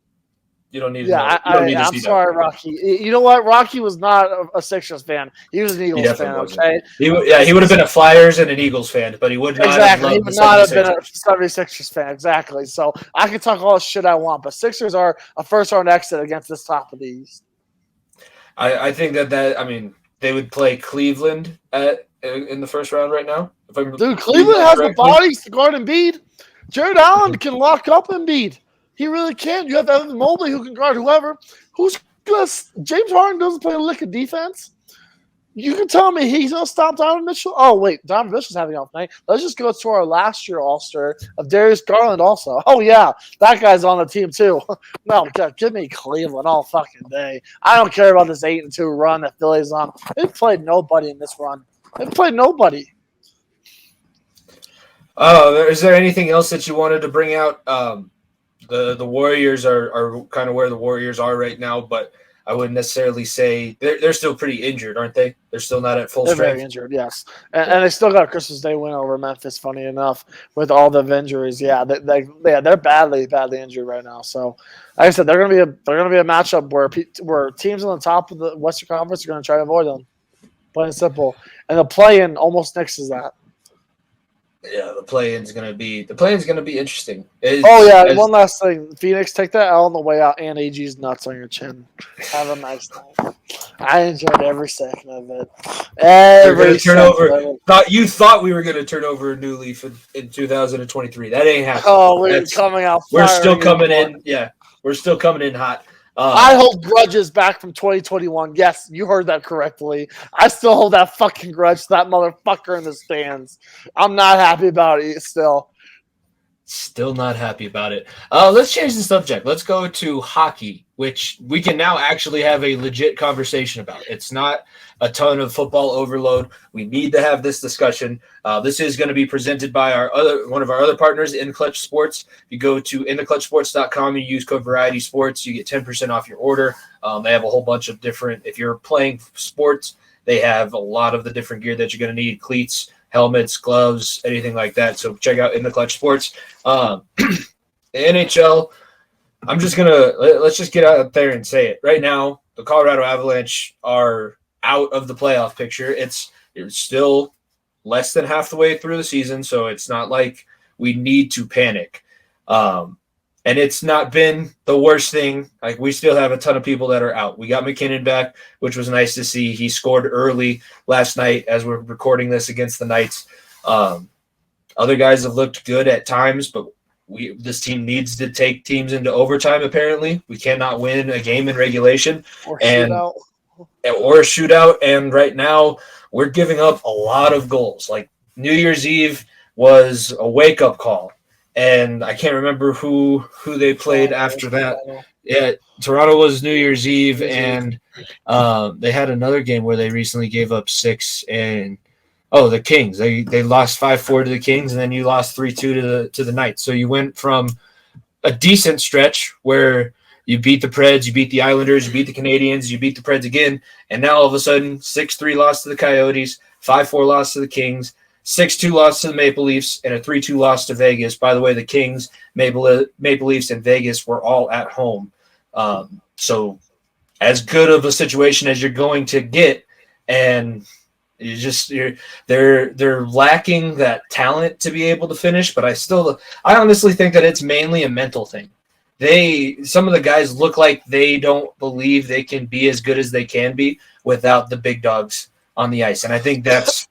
You don't need to know. I'm sorry, Rocky. You know what? Rocky was not a Sixers fan. He was an Eagles fan, okay? He would have been a Flyers and an Eagles fan, but he would not have loved He would not have been a 76ers fan, exactly. So I can talk all the shit I want, but Sixers are a first-round exit against this top of the East. I think that I mean, they would play Cleveland in the first round right now. Dude, Cleveland has the bodies to guard Embiid. Jared Allen can lock up Embiid. He really can. You have Evan Mobley who can guard whoever. James Harden doesn't play a lick of defense. You can tell me he's going to stop Donovan Mitchell? Oh, wait. Donovan Mitchell's having an off night. Let's just go to our last year All-Star of Darius Garland also. Oh, yeah. That guy's on the team, too. No, give me Cleveland all fucking day. I don't care about this 8-2 run that Philly's on. They've played nobody in this run. They've played nobody. Is there anything else that you wanted to bring out? The Warriors are kind of where the Warriors are right now, but I wouldn't necessarily say they're still pretty injured, aren't they? They're still not at full strength. They're very injured, yes, and they still got a Christmas Day win over Memphis. Funny enough, with all the injuries, they're badly injured right now. So, like I said, they're gonna be a matchup where teams on the top of the Western Conference are gonna try to avoid them. Plain and simple, and the play-in almost nixes that. Yeah, the play-in's gonna be interesting. One last thing. Phoenix, take that L on the way out and AG's nuts on your chin. Have a nice night. I enjoyed every second of it. You thought we were gonna turn over a new leaf in 2023. That ain't happening. Oh, we're coming out. We're still coming in. Yeah, we're still coming in hot. I hold grudges back from 2021. Yes, you heard that correctly. I still hold that fucking grudge to that motherfucker in the stands. I'm not happy about it still. Still not happy about it. Let's change the subject. Let's go to hockey, which we can now actually have a legit conversation about. It's not a ton of football overload. We need to have this discussion. This is going to be presented by one of our other partners, In Clutch Sports. If you go to intheclutchsports.com and use code Variety Sports, you get 10% off your order. They have a whole bunch of different. If you're playing sports, they have a lot of the different gear that you're going to need: cleats, helmets, gloves, anything like that. So check out In the Clutch Sports. The NHL, let's just get out there and say it. Right now, the Colorado Avalanche are out of the playoff picture. It's still less than half the way through the season, so it's not like we need to panic. And it's not been the worst thing. Like, we still have a ton of people that are out. We got McKinnon back, which was nice to see. He scored early last night as we're recording this against the Knights. Other guys have looked good at times, but this team needs to take teams into overtime, apparently. We cannot win a game in regulation. Or a shootout. And right now, we're giving up a lot of goals. Like, New Year's Eve was a wake-up call. And I can't remember who they played after that. Yeah, Toronto was New Year's Eve, and they had another game where they recently gave up 6. And the Kings. They lost 5-4 to the Kings, and then you lost 3-2 to the Knights. So you went from a decent stretch where you beat the Preds, you beat the Islanders, you beat the Canadiens, you beat the Preds again, and now all of a sudden 6-3 loss to the Coyotes, 5-4 loss to the Kings, 6-2 loss to the Maple Leafs, and a 3-2 loss to Vegas. By the way, the Kings, Maple Leafs, and Vegas were all at home. So as good of a situation as you're going to get, and they're lacking that talent to be able to finish. But I honestly think that it's mainly a mental thing. Some of the guys look like they don't believe they can be as good as they can be without the big dogs on the ice, and I think that's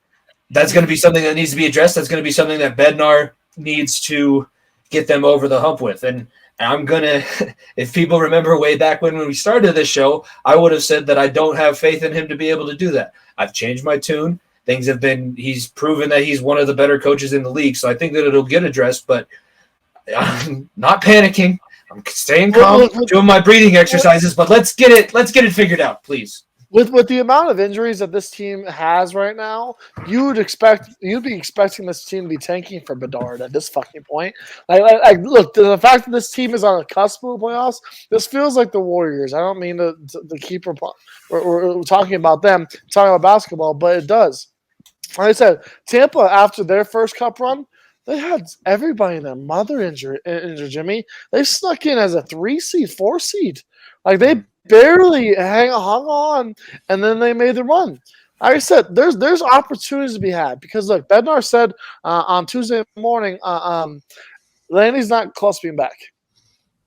going to be something that needs to be addressed. That's going to be something that Bednar needs to get them over the hump with. And I'm going to, if people remember way back when we started this show, I would have said that I don't have faith in him to be able to do that. I've changed my tune. He's proven that he's one of the better coaches in the league. So I think that it'll get addressed, but I'm not panicking. I'm staying calm, doing my breathing exercises, but let's get it figured out, please. With the amount of injuries that this team has right now, you'd be expecting this team to be tanking for Bedard at this fucking point. Like look, the fact that this team is on the cusp of the playoffs, this feels like the Warriors. I don't mean to keep we're talking about them, talking about basketball, but it does. Like I said, Tampa, after their first cup run, they had everybody in their mother injured, Jimmy. They snuck in as a 3 seed, 4 seed. Like, they barely hung on, and then they made the run. Like I said, there's opportunities to be had because, look, Bednar said on Tuesday morning, Landy's not close to being back.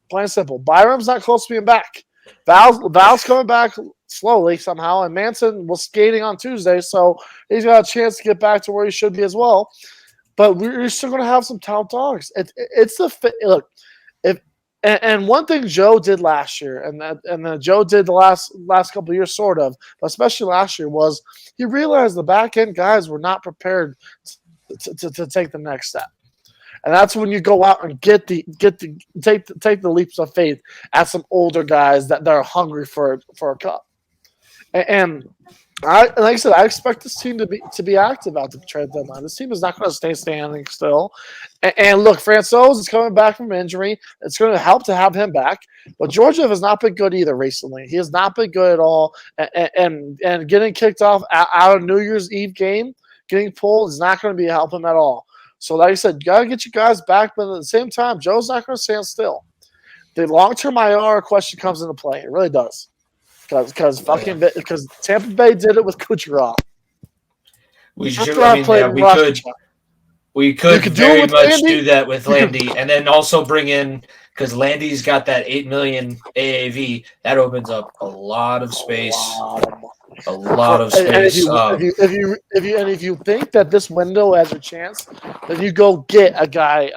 Plain and simple. Byram's not close to being back. Val's coming back slowly somehow, and Manson was skating on Tuesday, so he's got a chance to get back to where he should be as well. But we're still going to have some top dogs. It's the fit. Look, and one thing Joe did last year, and then Joe did the last couple of years, sort of, but especially last year, was he realized the back end guys were not prepared to take the next step, and that's when you go out and take the leaps of faith at some older guys that are hungry for a cup, and. Like I said, I expect this team to be active out the trade deadline. This team is not going to stay standing still. And look, Francouz is coming back from injury. It's going to help to have him back. But Georgiev has not been good either recently. He has not been good at all. And getting kicked off out of New Year's Eve game, getting pulled, is not going to help him at all. So like I said, you got to get your guys back. But at the same time, Joe's not going to stand still. The long-term IR question comes into play. It really does. Because Tampa Bay did it with Kucherov. We could very much do that with Landy, and then also bring in, because Landy's got that $8 million AAV. That opens up a lot of space. A lot of space. If you think that this window has a chance, then you go get a guy.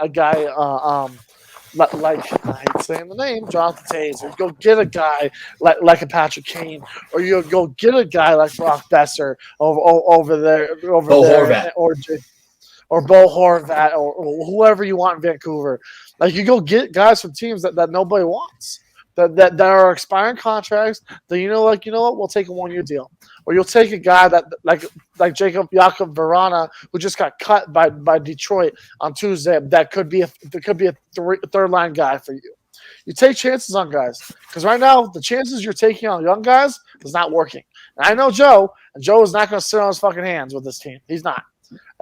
Like I hate saying the name, Jonathan Taves, or go get a guy like a Patrick Kane, or you go get a guy like Brock Besser over there, Horvat. or Bo Horvat or whoever you want in Vancouver. Like you go get guys from teams that nobody wants. That are expiring contracts that you know what, we'll take a 1-year deal. Or you'll take a guy that like Jacob Verana, who just got cut by Detroit on Tuesday, that could be a third line guy for you. You take chances on guys because right now the chances you're taking on young guys is not working. And I know Joe, and Joe is not going to sit on his fucking hands with this team. He's not.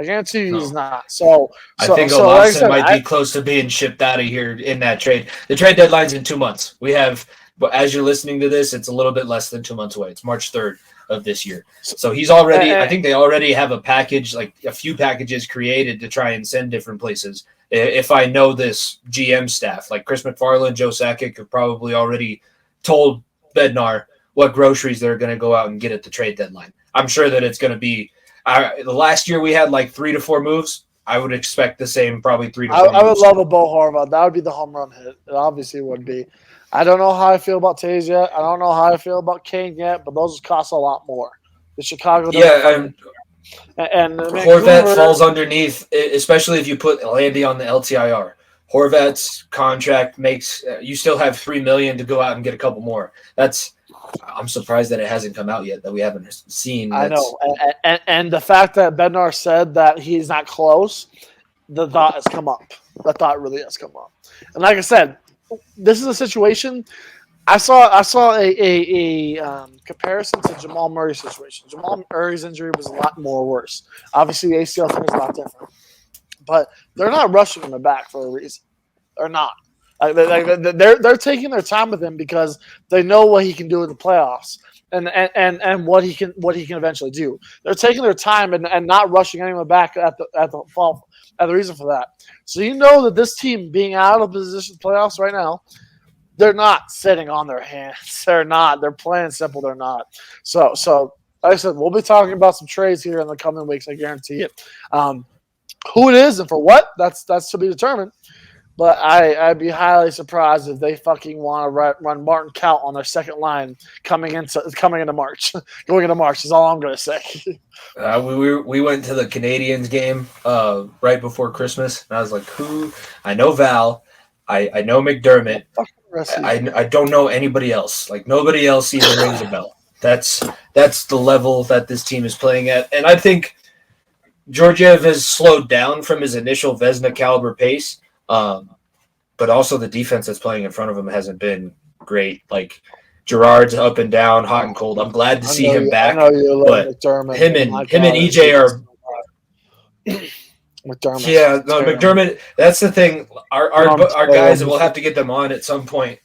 I guarantee you he's not. So I think Olofsson might be close to being shipped out of here in that trade. The trade deadline's in 2 months. We have, as you're listening to this, it's a little bit less than 2 months away. It's March 3rd of this year. So he's already, I think they already have a package, like a few packages created to try and send different places. If I know this GM staff, like Chris McFarland, Joe Sakic have probably already told Bednar what groceries they're going to go out and get at the trade deadline. I'm sure that it's going to be, the last year we had like 3 to 4 moves. I would expect the same, probably 3 to 4 moves. I would love a Bo Horvat. That would be the home run hit. It obviously would be. I don't know how I feel about Taves yet. I don't know how I feel about Kane yet, but those cost a lot more. The Chicago. Yeah, and Horvat falls underneath, especially if you put Landy on the LTIR. Horvat's contract makes you still have $3 million to go out and get a couple more. I'm surprised that it hasn't come out yet, that we haven't seen. I know, and the fact that Bednar said that he's not close, the thought has come up. The thought really has come up. And like I said, this is a situation. I saw a comparison to Jamal Murray's situation. Jamal Murray's injury was a lot more worse. Obviously, the ACL thing is a lot different, but they're not rushing him back for a reason. They're not. They're taking their time with him because they know what he can do in the playoffs and what he can eventually do. They're taking their time and not rushing anyone back at the reason for that. So you know that this team being out of position playoffs right now, they're not sitting on their hands. They're not. They're plain and simple. They're not. So like I said, we'll be talking about some trades here in the coming weeks. I guarantee it. Who it is and for what, that's to be determined. But I'd be highly surprised if they fucking want to run Martin Kaut on their second line coming into March. Going into March is all I'm going to say. We went to the Canadiens game right before Christmas, and I was like, who? I know Val. I know McDermott. I don't know anybody else. Like, nobody else even rings a bell. That's the level that this team is playing at. And I think Georgiev has slowed down from his initial Vezina caliber pace. But also the defense that's playing in front of him hasn't been great. Like Gerard's up and down, hot and cold. I'm glad to see him back. But him and EJ are. McDermott. Yeah, no, McDermott. That's the thing. Our guys, and we'll have to get them on at some point.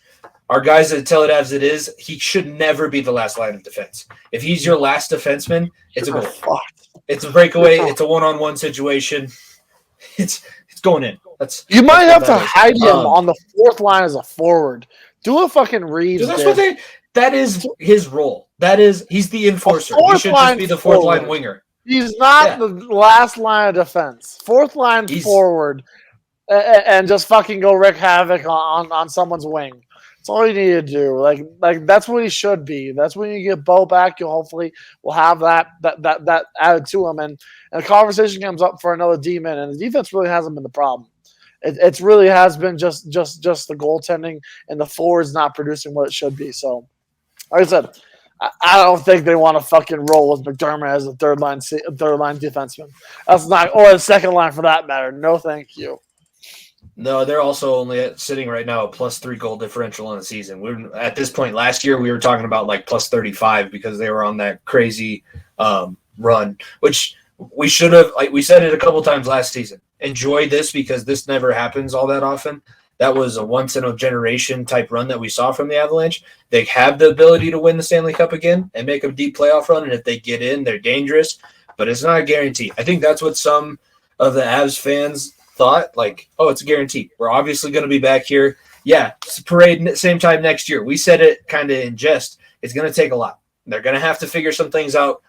Our guys that tell it as it is, he should never be the last line of defense. If he's your last defenseman, it's a goal. It's a breakaway. It's a one-on-one situation. It's going in. You might have to hide him on the fourth line as a forward. Do a fucking Reeves. That is his role. He's the enforcer. He should just be the fourth line winger. He's not the last line of defense. Fourth line forward, and just fucking go wreak havoc on someone's wing. That's all you need to do. Like that's what he should be. That's when you get Bo back. You hopefully will have that added to him, and the conversation comes up for another D-man. And the defense really hasn't been the problem. It really has been just the goaltending, and the forwards not producing what it should be. So, like I said, I don't think they want to fucking roll with McDermott as a third line defenseman. That's not, or a second line for that matter. No, thank you. No, they're also only sitting right now at +3 goal differential on the season. We're at this point last year we were talking about like +35 because they were on that crazy run, which we should have. Like we said it a couple times last season. Enjoy this because this never happens all that often. That was a once-in-a-generation type run that we saw from the Avalanche. They have the ability to win the Stanley Cup again and make a deep playoff run, and if they get in, they're dangerous, but it's not a guarantee. I think that's what some of the Avs fans thought, like, oh, it's a guarantee. We're obviously going to be back here. Yeah, it's a parade same time next year. We said it kind of in jest. It's going to take a lot. They're going to have to figure some things out,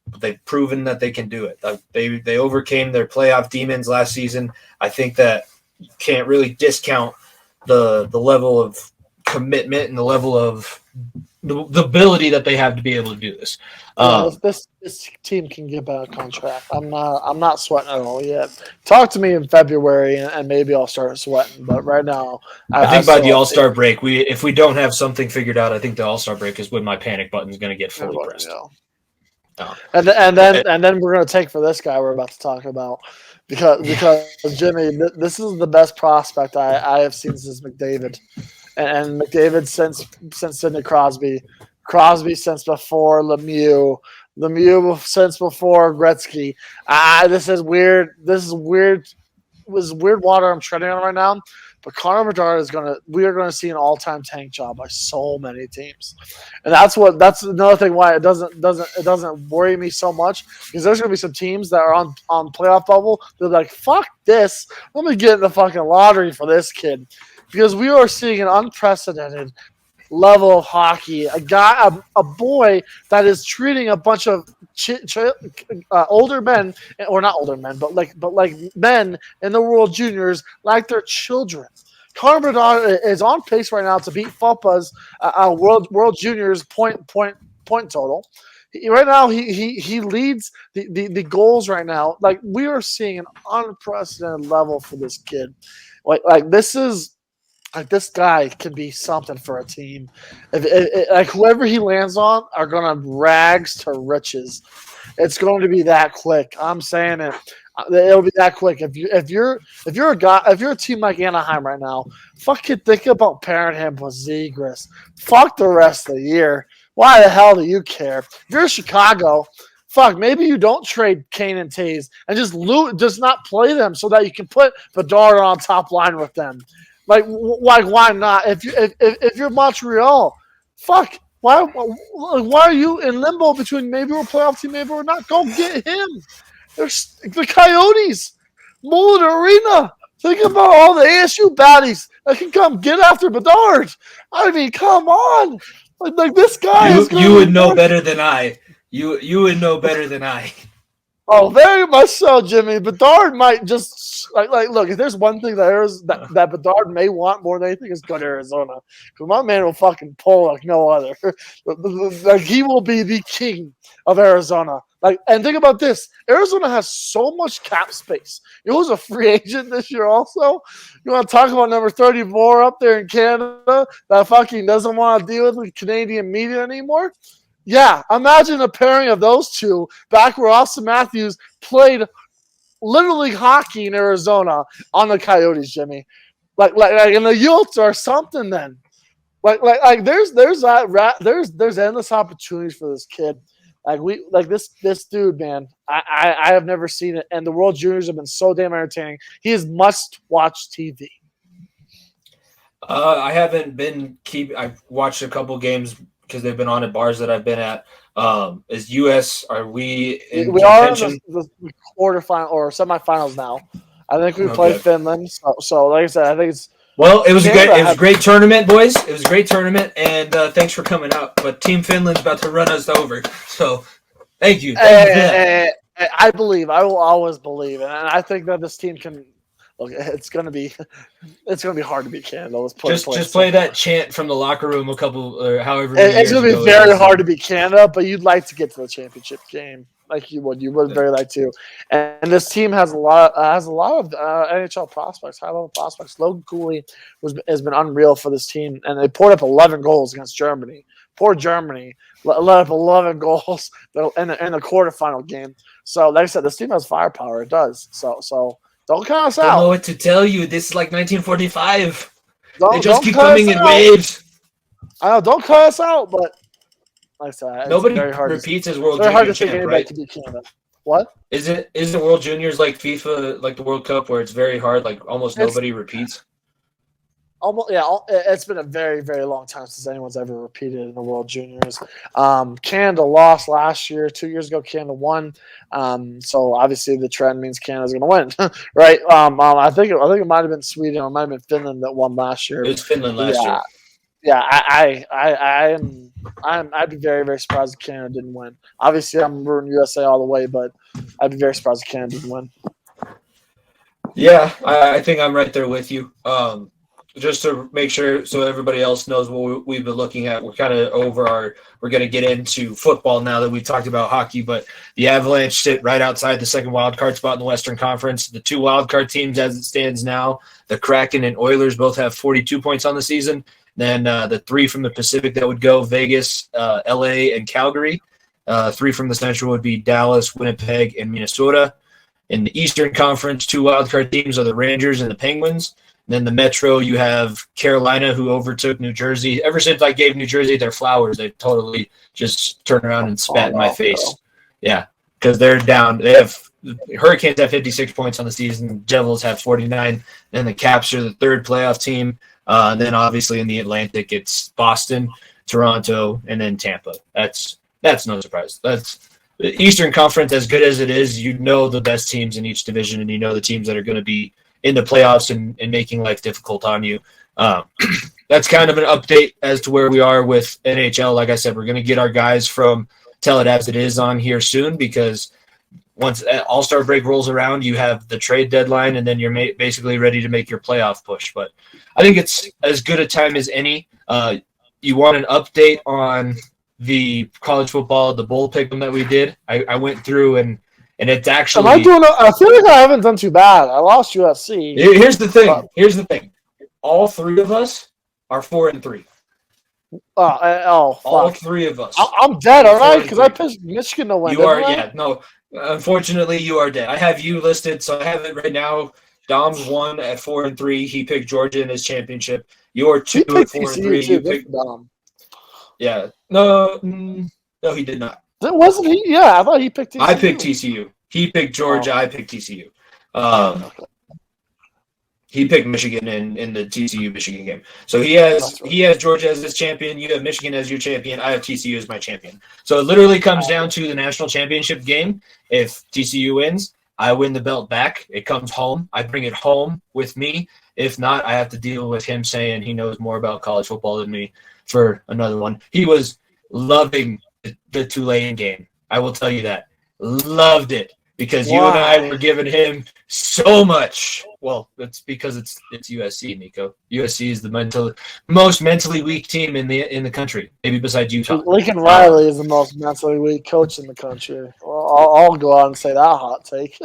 but they've proven that they can do it. They overcame their playoff demons last season. I think that you can't really discount the level of commitment and the level of the ability that they have to be able to do this. This team can get back on track. I'm not sweating at all yet. Talk to me in February and maybe I'll start sweating. But right now, I think by still the have All-Star faith. break, if we don't have something figured out, I think the All-Star break is when my panic button is going to get fully Yeah, pressed. yeah. And then we're gonna take for this guy we're about to talk about because Jimmy, this is the best prospect I have seen since McDavid, and McDavid since Sidney Crosby, Crosby since before Lemieux, Lemieux since before Gretzky. This is weird. This is weird. Was weird water I'm treading on right now. But Connor Bedard we are gonna see an all-time tank job by so many teams, and that's another thing why it doesn't worry me so much because there's gonna be some teams that are on playoff bubble. They're like, fuck this, let me get in the fucking lottery for this kid, because we are seeing an unprecedented level of hockey. A boy that is treating a bunch of older men, or not older men, but like men in the World Juniors like they're children. Connor Bedard is on pace right now to beat Fopa's World Juniors point total. Right now, he leads the goals right now. Like, we are seeing an unprecedented level for this kid. Like this is. Like, this guy can be something for a team. Like, whoever he lands on are gonna rags to riches. It's going to be that quick. I'm saying it. It'll be that quick. If you're a team like Anaheim right now, fucking think about pairing him with Zegras. Fuck the rest of the year. Why the hell do you care? If you're Chicago, fuck, maybe you don't trade Kane and Taves and just not play them so that you can put Bedard on top line with them. Like, why not? If you're Montreal, fuck, why are you in limbo between maybe we're a playoff team, maybe we're not? Go get him. There's the Coyotes, Mullet Arena. Think about all the ASU baddies that can come get after Bedard. I mean, come on. Like this guy is You would know better than I. You would know better than I. Oh, very much so, Jimmy. Bedard might just like look. If there's one thing that Bedard may want more than anything is go to Arizona, because my man will fucking pull like no other. Like, he will be the king of Arizona. Like, and think about this: Arizona has so much cap space. He was a free agent this year. Also, you want to talk about number 34 up there in Canada that fucking doesn't want to deal with the Canadian media anymore? Yeah, imagine a pairing of those two back where Austin Matthews played literally hockey in Arizona on the Coyotes, Jimmy. Like in the Utes or something. Then, there's endless opportunities for this kid. This dude, man. I have never seen it, and the World Juniors have been so damn entertaining. He is must watch TV. I haven't been I've watched a couple games because they've been on at bars that I've been at. Is U.S. Are we in we contention? are in the quarterfinal or semifinals now. I think we play Finland. So, like I said, I think it's. Well, it was a great tournament, boys. It was a great tournament, and thanks for coming out. But Team Finland's about to run us over, so thank you. I will always believe, and I think that this team can. Look, it's gonna be hard to beat Canada. Let's just play that chant from the locker room a couple or however. It's gonna be very hard to beat Canada, but you'd like to get to the championship game, like you would. You would very like to. And this team has a lot of NHL prospects, high level prospects. Logan Cooley has been unreal for this team, and they poured up 11 goals against Germany. Poor Germany let up 11 goals in the quarterfinal game. So, like I said, this team has firepower. It does. So. Don't count us out. I don't know what to tell you. This is like 1945. They just keep cut coming in waves. I know. Don't cut us out, but like I said, nobody very hard repeats as World Junior champ, champ, right? To beat Canada. What? Isn't World Juniors like FIFA, like the World Cup, where it's very hard, like almost nobody repeats? Almost, yeah. It's been a very, very long time since anyone's ever repeated in the World Juniors. Canada lost last year. 2 years ago, Canada won. So obviously the trend means Canada's going to win, right? I think it might have been Sweden or it might have been Finland that won last year. It was Finland last year. Yeah, I'd be very, very surprised if Canada didn't win. Obviously, I'm rooting USA all the way, but I'd be very surprised if Canada didn't win. Yeah, I think I'm right there with you. just to make sure so everybody else knows what we've been looking at, we're kind of we're going to get into football now that we've talked about hockey, but the Avalanche sit right outside the second wild card spot in the Western Conference. The 2 wild card teams as it stands now, the Kraken and Oilers both have 42 points on the season. Then the 3 from the Pacific that would go, Vegas, LA, and Calgary. 3 from the Central would be Dallas, Winnipeg, and Minnesota. In the Eastern Conference, 2 wildcard teams are the Rangers and the Penguins. And then the Metro, you have Carolina, who overtook New Jersey. Ever since I gave New Jersey their flowers, they totally just turned around and spat in my face. Yeah, because they're down. They have Hurricanes have 56 points on the season. Devils have 49. Then the Caps are the 3rd playoff team. And then obviously in the Atlantic, it's Boston, Toronto, and then Tampa. That's no surprise. That's the Eastern Conference, as good as it is, you know the best teams in each division, and you know the teams that are going to be in the playoffs and making life difficult on you. That's kind of an update as to where we are with NHL. Like I said, we're going to get our guys from Tell It As It Is on here soon, because once All-Star break rolls around, you have the trade deadline, and then you're basically ready to make your playoff push. But I think it's as good a time as any. You want an update on the college football, the bowl pick'em that we did? I went through and it's actually. I feel like I haven't done too bad. I lost USC. Here's the thing. All 3 of us are 4-3. Fuck. All 3 of us. I'm dead, all right? Because I picked Michigan to win. You are, yeah. No, unfortunately, you are dead. I have you listed, so I have it right now. Dom's 1 at 4-3. He picked Georgia in his championship. You're 2 at 4-3. You picked Dom. Yeah. No, he did not. Wasn't he? Yeah, I thought he picked TCU. I picked TCU. He picked Georgia. I picked TCU. He picked Michigan in the TCU-Michigan game. So he has Georgia as his champion. You have Michigan as your champion. I have TCU as my champion. So it literally comes down to the national championship game. If TCU wins, I win the belt back. It comes home. I bring it home with me. If not, I have to deal with him saying he knows more about college football than me for another one. He was loving the Tulane game. I will tell you that. Loved it. Because you and I were giving him so much. Well, it's because it's USC, Nico. USC is the most mentally weak team in the country, maybe besides Utah. Lincoln Riley is the most mentally weak coach in the country. Well, I'll go out and say that hot take.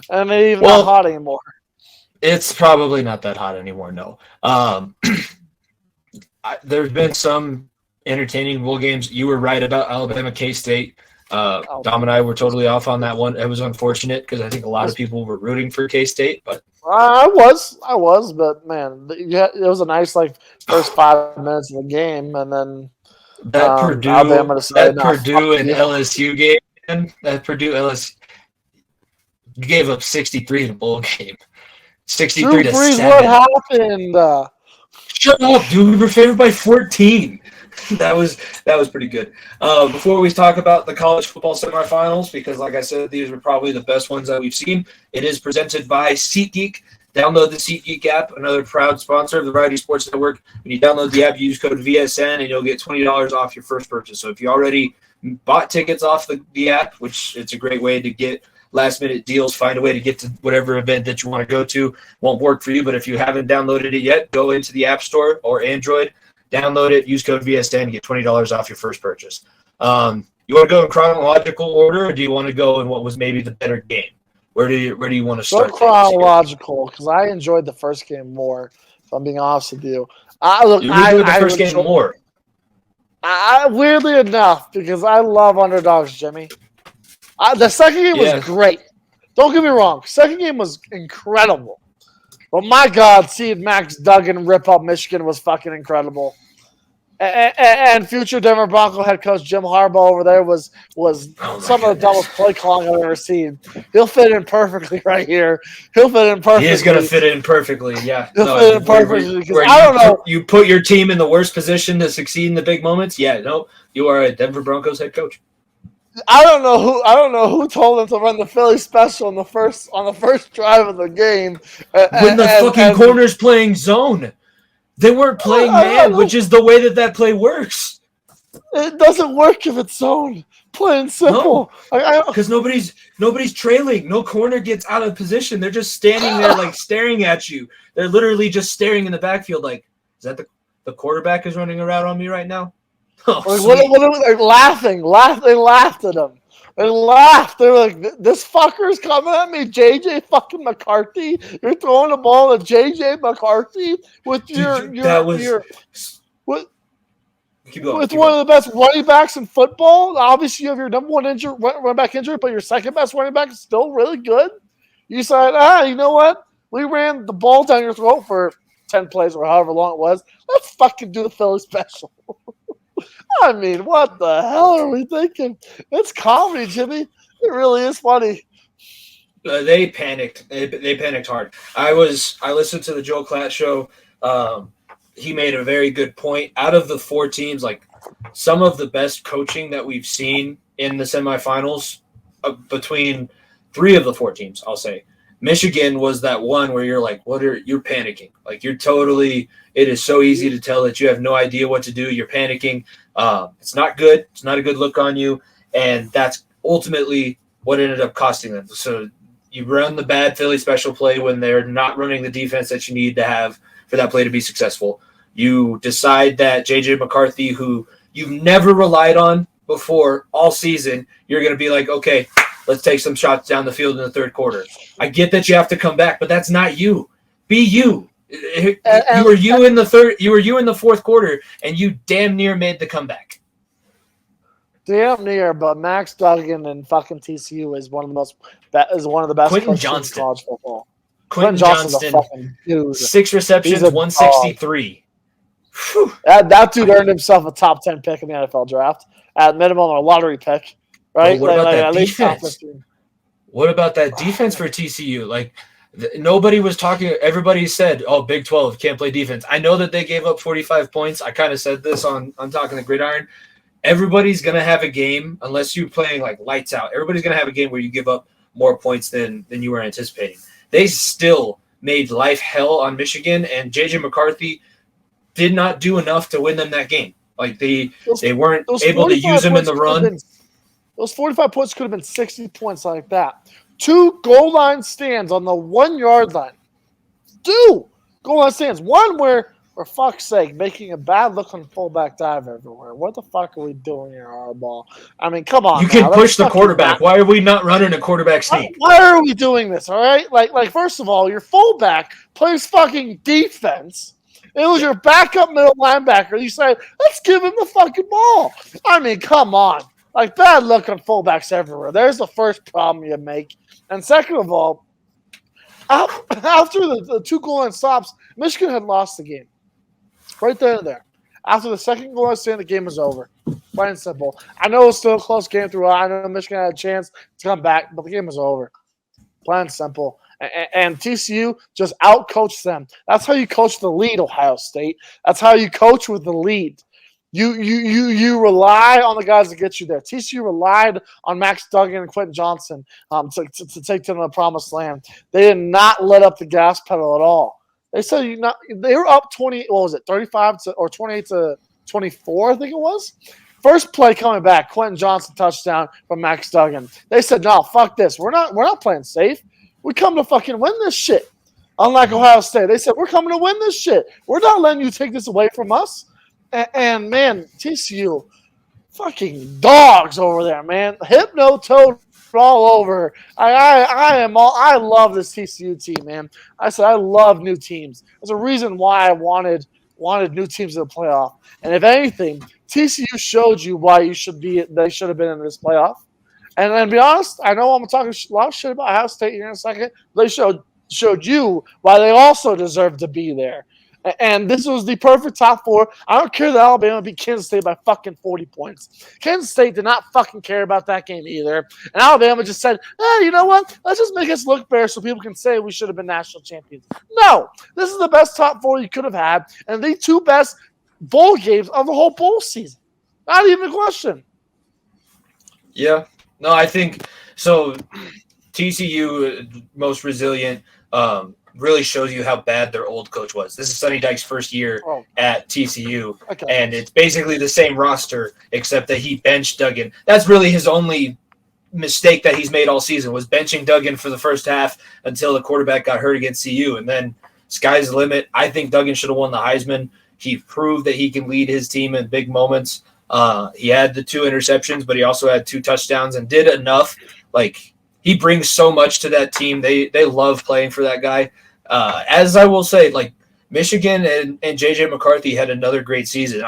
And it ain't even not hot anymore. It's probably not that hot anymore, no. There's been some entertaining bowl games. You were right about Alabama, K-State. Dom and I were totally off on that one. It was unfortunate because I think a lot of people were rooting for K-State, but I was, but man, it was a nice first 5 minutes of the game, and then that Purdue and LSU game, man, that Purdue LSU gave up 63 in a bowl game, 63 to 7. What happened? Shut up, dude. We were favored by 14. That was pretty good. Before we talk about the college football semifinals, because like I said, these are probably the best ones that we've seen. It is presented by SeatGeek. Download the SeatGeek app, another proud sponsor of the Variety Sports Network. When you download the app, use code VSN, and you'll get $20 off your first purchase. So if you already bought tickets off the app, which it's a great way to get last-minute deals, find a way to get to whatever event that you want to go to. Won't work for you, but if you haven't downloaded it yet, go into the App Store or Android, download it, use code VSN, and get $20 off your first purchase. You want to go in chronological order, or do you want to go in what was maybe the better game? Where do you want to start? Go chronological, because I enjoyed the first game more, if I'm being honest with you. I enjoyed the first game more. Weirdly enough, because I love underdogs, Jimmy. The second game was great. Don't get me wrong. Second game was incredible. But my God, seeing Max Duggan rip up Michigan was fucking incredible. And future Denver Bronco head coach Jim Harbaugh over there was some of the dumbest play calling I've ever seen. He'll fit in perfectly right here. He'll fit in perfectly. He is going to fit in perfectly, yeah. He'll fit in perfectly. Because I don't know. You put your team in the worst position to succeed in the big moments? Yeah, no. You are a Denver Broncos head coach. I don't know who told him to run the Philly special on the first drive of the game. When the fucking corner's playing zone. They weren't playing man, which is the way that play works. It doesn't work if it's zone. Plain simple. Because nobody's trailing. No corner gets out of position. They're just standing there like staring at you. They're literally just staring in the backfield like, is that the quarterback is running around on me right now? Oh, they're laughing. They laughed at him. They laughed. They were like, this fucker's coming at me. JJ fucking McCarthy. You're throwing the ball to JJ McCarthy with with one of the best running backs in football. Obviously, you have your number one running back injury, but your second best running back is still really good. You said, you know what? We ran the ball down your throat for 10 plays or however long it was. Let's fucking do the Philly special. I mean, what the hell are we thinking? It's comedy, Jimmy. It really is funny. They panicked. They panicked hard. I listened to the Joe Klatt show. He made a very good point. Out of the 4 teams, like some of the best coaching that we've seen in the semifinals between 3 of the 4 teams, I'll say. Michigan was that one where you're like, you're panicking. Like it is so easy to tell that you have no idea what to do. You're panicking. It's not good. It's not a good look on you. And that's ultimately what ended up costing them. So you run the bad Philly special play when they're not running the defense that you need to have for that play to be successful. You decide that JJ McCarthy, who you've never relied on before all season, you're going to be like, okay, let's take some shots down the field in the third quarter. I get that you have to come back, but that's not you. Be you. You were you in the fourth quarter, and you damn near made the comeback. Damn near, but Max Duggan and fucking TCU is one of the best Quentin coaches Johnston. in college football. Quentin Johnston, 6 receptions, 163. That dude earned himself a top 10 pick in the NFL draft. At minimum, a lottery pick. Right? What about that defense? What about that defense for TCU? Like, nobody was talking. Everybody said, "Oh, Big 12 can't play defense." I know that they gave up 45 points. I kind of said this on Talking the Gridiron. Everybody's gonna have a game unless you're playing like lights out. Everybody's gonna have a game where you give up more points than you were anticipating. They still made life hell on Michigan, and JJ McCarthy did not do enough to win them that game. Like they weren't able to use him in the run. Those 45 points could have been 60 points like that. 2 goal line stands on the 1 yard line. 2 goal line stands. One where, for fuck's sake, making a bad looking fullback dive everywhere. What the fuck are we doing here, Harbaugh? I mean, come on. You can push the quarterback. Why are we not running a quarterback sneak? Why are we doing this? All right, like first of all, your fullback plays fucking defense. It was your backup middle linebacker. You say, let's give him the fucking ball. I mean, come on. Like, bad luck on fullbacks everywhere. There's the first problem you make. And second of all, after the 2 goal line stops, Michigan had lost the game. Right there and there. After the second goal line stand, the game was over. Plain and simple. I know it was still a close game throughout. I know Michigan had a chance to come back, but the game was over. Plain and simple. And TCU just outcoached them. That's how you coach the lead, Ohio State. That's how you coach with the lead. You rely on the guys that get you there. TCU relied on Max Duggan and Quentin Johnston to take them to the promised land. They did not let up the gas pedal at all. They said they were up 20. What was it? 35 or 28 to 24, I think it was. First play coming back, Quentin Johnston touchdown from Max Duggan. They said, "No, fuck this. We're not playing safe. We come to fucking win this shit." Unlike Ohio State, they said, "We're coming to win this shit. We're not letting you take this away from us." And man, TCU, fucking dogs over there, man. Hypno-toad all over. I love this TCU team, man. I said I love new teams. There's a reason why I wanted new teams in the playoff. And if anything, TCU showed you why they should have been in this playoff. And to be honest, I know I'm talking a lot of shit about Ohio State here in a second. They showed you why they also deserve to be there. And this was the perfect top 4. I don't care that Alabama beat Kansas State by fucking 40 points. Kansas State did not fucking care about that game either. And Alabama just said, you know what? Let's just make us look better so people can say we should have been national champions. No. This is the best top 4 you could have had. And the 2 best bowl games of the whole bowl season. Not even a question. Yeah. No, I think so. TCU, most resilient. really shows you how bad their old coach was. This is Sonny Dykes' first year Oh, at TCU, okay. and it's basically the same roster except that he benched Duggan. That's really his only mistake that he's made all season was benching Duggan for the first half until the quarterback got hurt against CU, and then sky's the limit. I think Duggan should have won the Heisman. He proved that he can lead his team in big moments. He had the 2 interceptions, but he also had 2 touchdowns and did enough. Like, he brings so much to that team. They love playing for that guy. As I will say, like, Michigan and JJ McCarthy had another great season.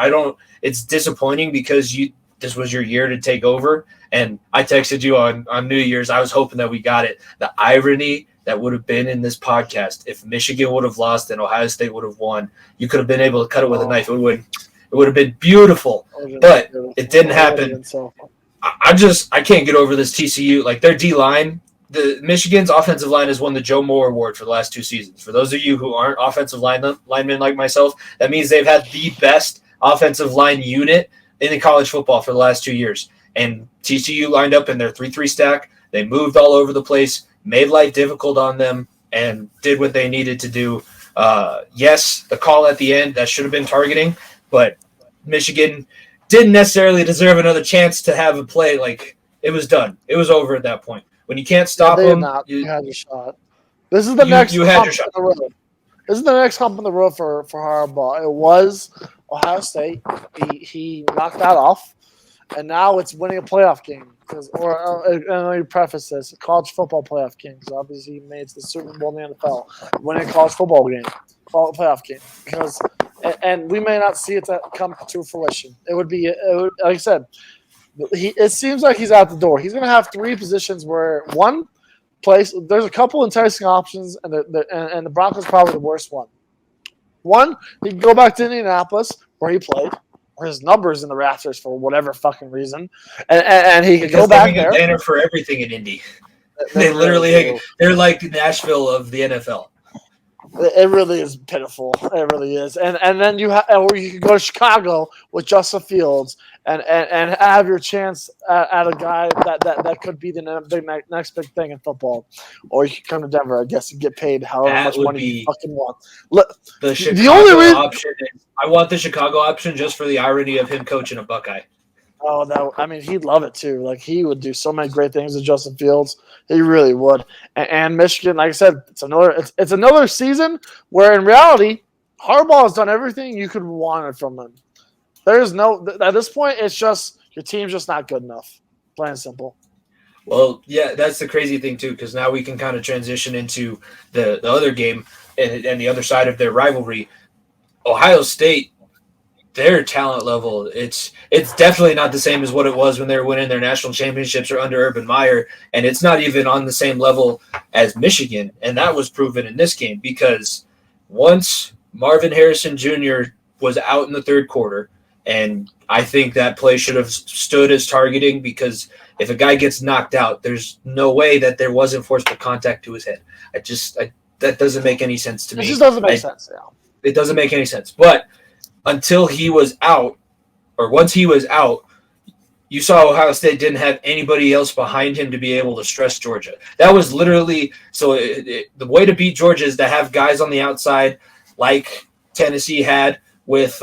It's disappointing because this was your year to take over. And I texted you on New Year's. I was hoping that we got it. The irony that would have been in this podcast if Michigan would have lost and Ohio State would have won, you could have been able to cut it with a knife. It would have been beautiful, but it didn't happen. I can't get over this TCU. Like, their D-line, the Michigan's offensive line has won the Joe Moore Award for the last 2 seasons. For those of you who aren't offensive linemen like myself, that means they've had the best offensive line unit in college football for the last 2 years. And TCU lined up in their 3-3 stack. They moved all over the place, made life difficult on them, and did what they needed to do. Yes, the call at the end, that should have been targeting, but Michigan didn't necessarily deserve another chance to have a play. Like, it was done. It was over at that point. When you can't stop them, you had your shot. This is the next hump in the road. This is the next hump in the road for Harbaugh. It was Ohio State. He knocked that off, and now it's winning a playoff game. Let me preface this: a college football playoff game. Because obviously he made the Super Bowl in the NFL, winning a college football game, playoff game. Because and we may not see it come to fruition. It would like I said. It seems like he's out the door. He's going to have 3 positions where one place there's a couple enticing options, and the Broncos probably the worst one. One, he can go back to Indianapolis where he played, where his numbers in the rafters for whatever fucking reason, and he could go back there. They banner for everything in Indy. They're like the Nashville of the NFL. It really is pitiful. It really is. And then you could go to Chicago with Justin Fields and have your chance at a guy that could be the next big thing in football. Or you could come to Denver, I guess, and get paid however much money you fucking want. The only reason option is, I want the Chicago option just for the irony of him coaching a Buckeye. Oh, no. I mean, he'd love it too. Like, he would do so many great things with Justin Fields. He really would. And Michigan, like I said, it's another season where in reality, Harbaugh has done everything you could want from him. At this point, it's just your team's just not good enough. Plain and simple. Well, yeah, that's the crazy thing too, because now we can kind of transition into the other game and the other side of their rivalry. Ohio State, their talent level, it's definitely not the same as what it was when they were winning their national championships or under Urban Meyer, and it's not even on the same level as Michigan, and that was proven in this game because once Marvin Harrison Jr. was out in the 3rd quarter, and I think that play should have stood as targeting because if a guy gets knocked out, there's no way that there wasn't forcible contact to his head. That doesn't make any sense to me. It just doesn't make sense. Yeah. It doesn't make any sense, but until he was out, or once he was out, you saw Ohio State didn't have anybody else behind him to be able to stress Georgia. That was literally the way to beat Georgia is to have guys on the outside like Tennessee had with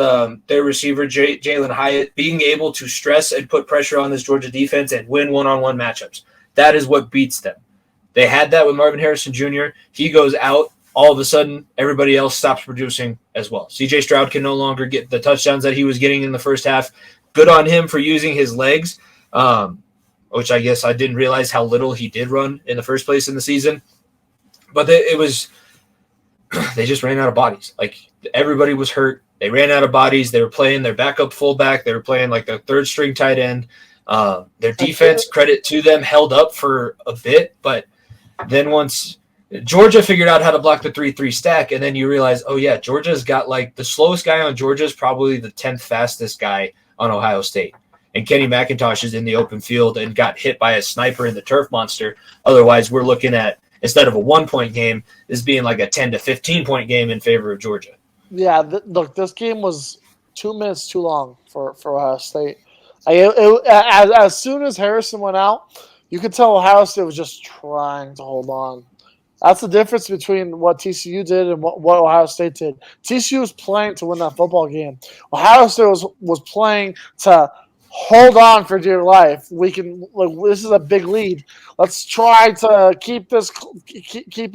their receiver Jalen Hyatt being able to stress and put pressure on this Georgia defense and win one-on-one matchups. That is what beats them. They had that with Marvin Harrison Jr. He goes out. All of a sudden, everybody else stops producing as well. C.J. Stroud can no longer get the touchdowns that he was getting in the first half. Good on him for using his legs, which I guess I didn't realize how little he did run in the first place in the season. But they just ran out of bodies. Like, everybody was hurt. They ran out of bodies. They were playing their backup fullback. They were playing like their 3rd-string tight end. Their defense, credit to them, held up for a bit. But then once Georgia figured out how to block the 3-3 stack, and then you realize, oh, yeah, Georgia's got like the slowest guy on Georgia is probably the 10th fastest guy on Ohio State. And Kenny McIntosh is in the open field and got hit by a sniper in the turf monster. Otherwise, we're looking at, instead of a 1-point game, this being like a 10 to 15-point game in favor of Georgia. Yeah, look, this game was 2 minutes too long for Ohio State. As soon as Harrison went out, you could tell Ohio State was just trying to hold on. That's the difference between what TCU did and what Ohio State did. TCU was playing to win that football game. Ohio State was playing to hold on for dear life. This is a big lead. Let's try to keep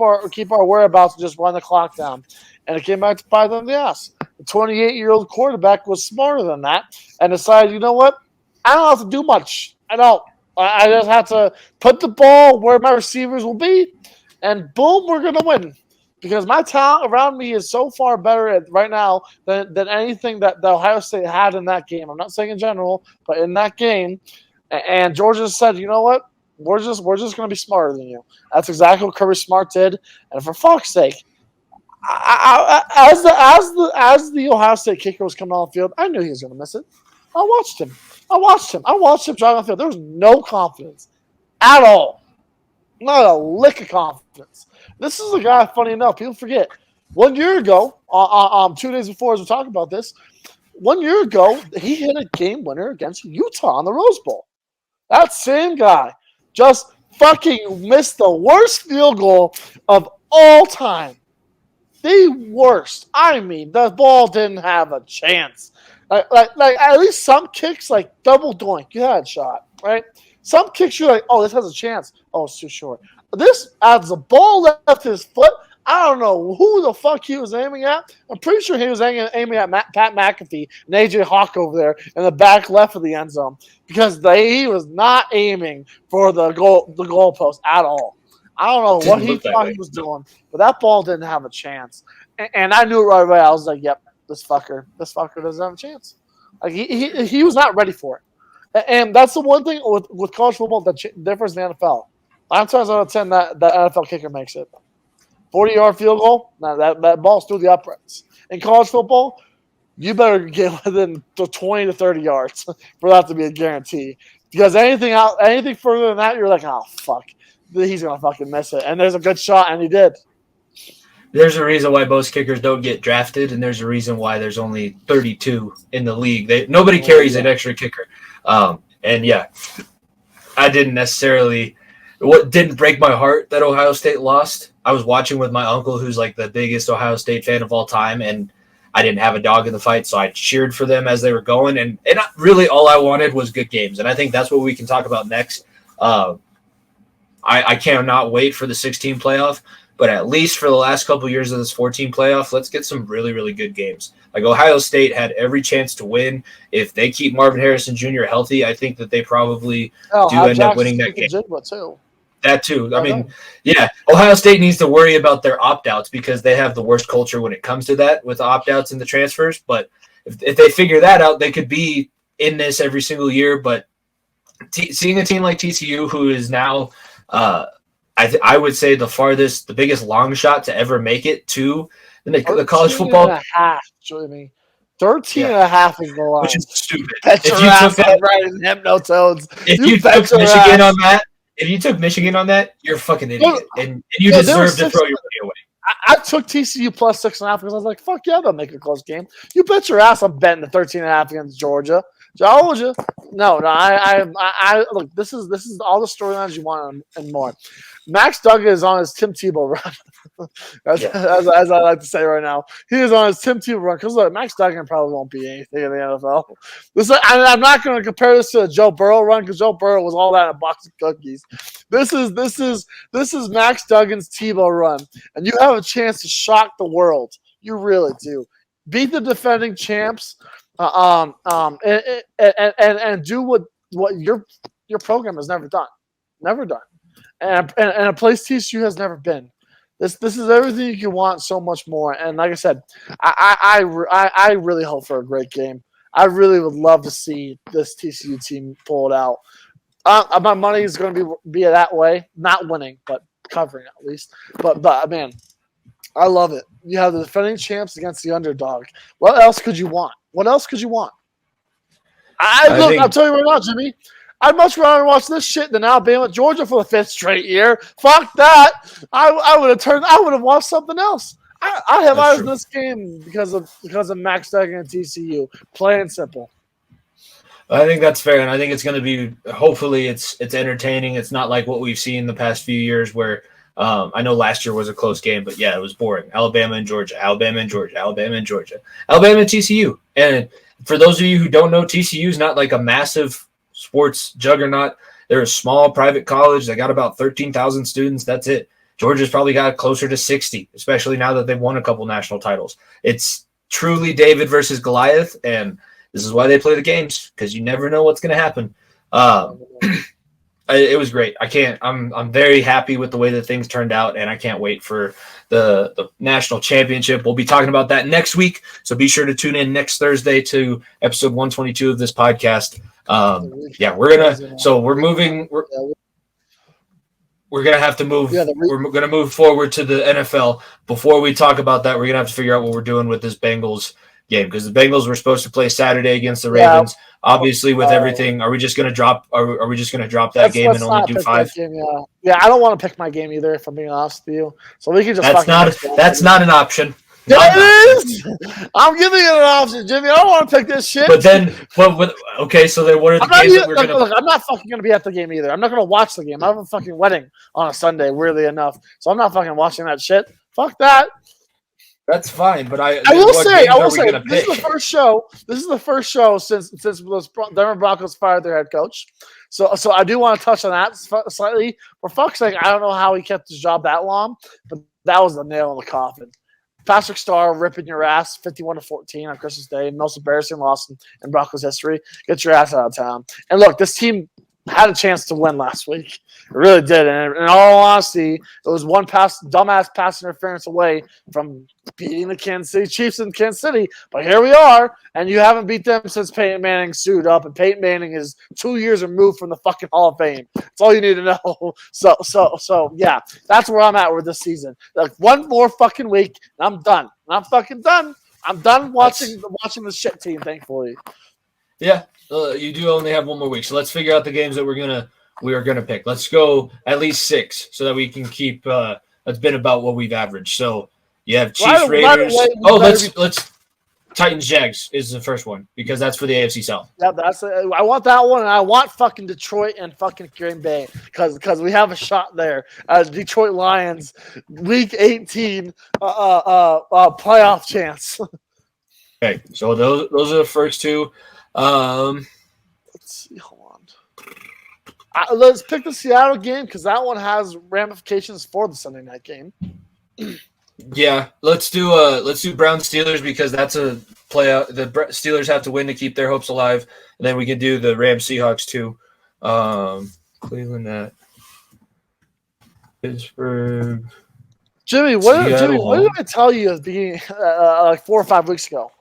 our whereabouts and just run the clock down. And it came back to bite them in the ass. The 28-year-old quarterback was smarter than that and decided, you know what? I don't have to do much. I don't. I just have to put the ball where my receivers will be, and boom, we're going to win. Because my talent around me is so far better right now than anything that Ohio State had in that game. I'm not saying in general, but in that game. And Georgia said, you know what? We're just going to be smarter than you. That's exactly what Kirby Smart did. And for fuck's sake, as the Ohio State kicker was coming on the field, I knew he was going to miss it. I watched him driving on the field. There was no confidence at all. Not a lick of confidence. This is a guy, funny enough, people forget. 1 year ago, 2 days before, as we talk about this, 1 year ago, he hit a game winner against Utah on the Rose Bowl. That same guy just fucking missed the worst field goal of all time. The worst. I mean, the ball didn't have a chance. Like at least some kicks, like double doink, you had a shot, right? Some kicks you're like, oh, this has a chance. Oh, it's too short. This, as the ball left his foot, I don't know who the fuck he was aiming at. I'm pretty sure he was aiming at Pat McAfee and AJ Hawk over there in the back left of the end zone because he was not aiming for the goal post at all. I don't know what he thought he was doing, but that ball didn't have a chance. And I knew it right away. I was like, yep, this fucker doesn't have a chance. Like he was not ready for it. And that's the one thing with college football that differs in the NFL. 9 times out of 10, that NFL kicker makes it. 40-yard field goal, now that ball's through the uprights. In college football, you better get within 20 to 30 yards for that to be a guarantee. Because anything further than that, you're like, oh, fuck. He's going to fucking miss it. And there's a good shot, and he did. There's a reason why most kickers don't get drafted, and there's a reason why there's only 32 in the league. Nobody carries an extra kicker. And yeah, I didn't necessarily – what didn't break my heart that Ohio State lost, I was watching with my uncle who's like the biggest Ohio State fan of all time, and I didn't have a dog in the fight, so I cheered for them as they were going. And really all I wanted was good games, and I think that's what we can talk about next. I cannot wait for the 16 playoff, but at least for the last couple of years of this 14 playoff, let's get some really, really good games. Like Ohio State had every chance to win. If they keep Marvin Harrison Jr. healthy, I think that they probably do end up winning that game. That too. I mean, yeah, Ohio State needs to worry about their opt-outs because they have the worst culture when it comes to that with opt-outs and the transfers. But if they figure that out, they could be in this every single year. But seeing a team like TCU, who is now I would say the biggest long shot to ever make it to the college football. 13 and a half is the line. Which is stupid. If you took that right in Hypnotones. If you took Michigan on that, you're a fucking idiot. And you deserve to throw your money away. I took TCU plus 6.5 because I was like, fuck yeah, they'll make a close game. You bet your ass I'm betting the 13.5 against Georgia. Georgia. No, I look, this is all the storylines you want and more. Max Duggan is on his Tim Tebow run. as I like to say right now. He is on his Tim Tebow run because look, Max Duggan probably won't be anything in the NFL. I'm not going to compare this to a Joe Burrow run because Joe Burrow was all that in a box of cookies. This is Max Duggan's Tebow run, and you have a chance to shock the world. You really do. Beat the defending champs, and do what your program has never done, and a place TCU has never been. This is everything you can want, so much more. And like I said, I really hope for a great game. I really would love to see this TCU team pull it out. My money is going to be that way, not winning, but covering at least. But man, I love it. You have the defending champs against the underdog. What else could you want? I'm telling you right now, Jimmy. I'd much rather watch this shit than Alabama, Georgia for the 5th straight year. Fuck that. I would have watched something else. I have eyes in this game because of Max Duggan and TCU. Plain and simple. I think that's fair, and I think it's going to be. Hopefully, it's entertaining. It's not like what we've seen the past few years where I know last year was a close game, but yeah, it was boring. Alabama and Georgia, Alabama and Georgia, Alabama and Georgia, Alabama and TCU. And for those of you who don't know, TCU is not like a massive sports juggernaut. They're a small private college. They got about 13,000 students. That's it. Georgia's probably got closer to 60, especially now that they've won a couple national titles. It's truly David versus Goliath, and this is why they play the games, because you never know what's going to happen. It was great. I'm very happy with the way that things turned out, and I can't wait for the national championship. We'll be talking about that next week, so be sure to tune in next Thursday to episode 122 of this podcast. We're gonna have to move. We're gonna move forward to the NFL. Before we talk about that, we're gonna have to figure out what we're doing with this Bengals game, because the Bengals were supposed to play Saturday against the Ravens. Obviously, with everything, are we just gonna drop? Are we just gonna drop that game and only do 5? Yeah, I don't want to pick my game either, if I'm being honest with you. So we can just. That's not an option. Yeah, it is. I'm giving you an option, Jimmy. I don't want to pick this shit. But then, okay. So then, what are the games that we're gonna? Look, I'm not fucking gonna be at the game either. I'm not gonna watch the game. I have a fucking wedding on a Sunday, weirdly enough. So I'm not fucking watching that shit. Fuck that. That's fine, but I will say, this is the first show. This is the first show since those Denver Broncos fired their head coach. So I do want to touch on that slightly. For fuck's sake, I don't know how he kept his job that long, but that was the nail in the coffin. Patrick Starr ripping your ass 51-14 on Christmas Day, most embarrassing loss in Broncos history. Get your ass out of town. And look, this team had a chance to win last week. It really did. And in all honesty, it was one dumbass pass interference away from beating the Kansas City Chiefs in Kansas City. But here we are, and you haven't beat them since Peyton Manning suited up, and Peyton Manning is 2 years removed from the fucking Hall of Fame. That's all you need to know. So yeah, that's where I'm at with this season. Like, one more fucking week, and I'm done. I'm fucking done. I'm done watching the shit team, thankfully. Yeah, you do only have one more week, so let's figure out the games that we are gonna pick. Let's go at least 6, so that we can keep. That's been about what we've averaged. So you have Chiefs, Raiders. Let's Titans, Jags is the first one, because that's for the AFC South. Yeah, I want that one, and I want fucking Detroit and fucking Green Bay, because we have a shot there. Detroit Lions, Week 18, playoff chance. Okay, so those are the first 2. Let's see. Hold on. Let's pick the Seattle game, because that one has ramifications for the Sunday night game. Yeah, let's do Browns Steelers, because that's a playoff. The Steelers have to win to keep their hopes alive, and then we can do the Rams Seahawks too. Cleveland at Pittsburgh. Jimmy, what did I tell you at the beginning, like 4 or 5 weeks ago?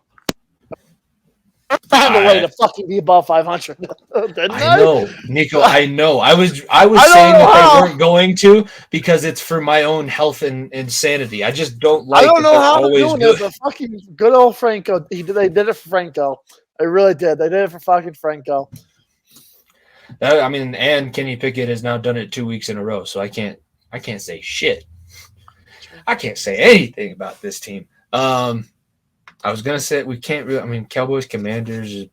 I found a way to fucking be above 500. Didn't I? know, Nico. I know. I was saying that they weren't going to, because it's for my own health and sanity. I just don't like. I don't know how they're doing it, but fucking good old Franco. They did it for Franco. They really did. They did it for fucking Franco. I mean, and Kenny Pickett has now done it 2 weeks in a row, so I can't say shit. I can't say anything about this team. I was going to say we can't really – I mean, Cowboys, Commanders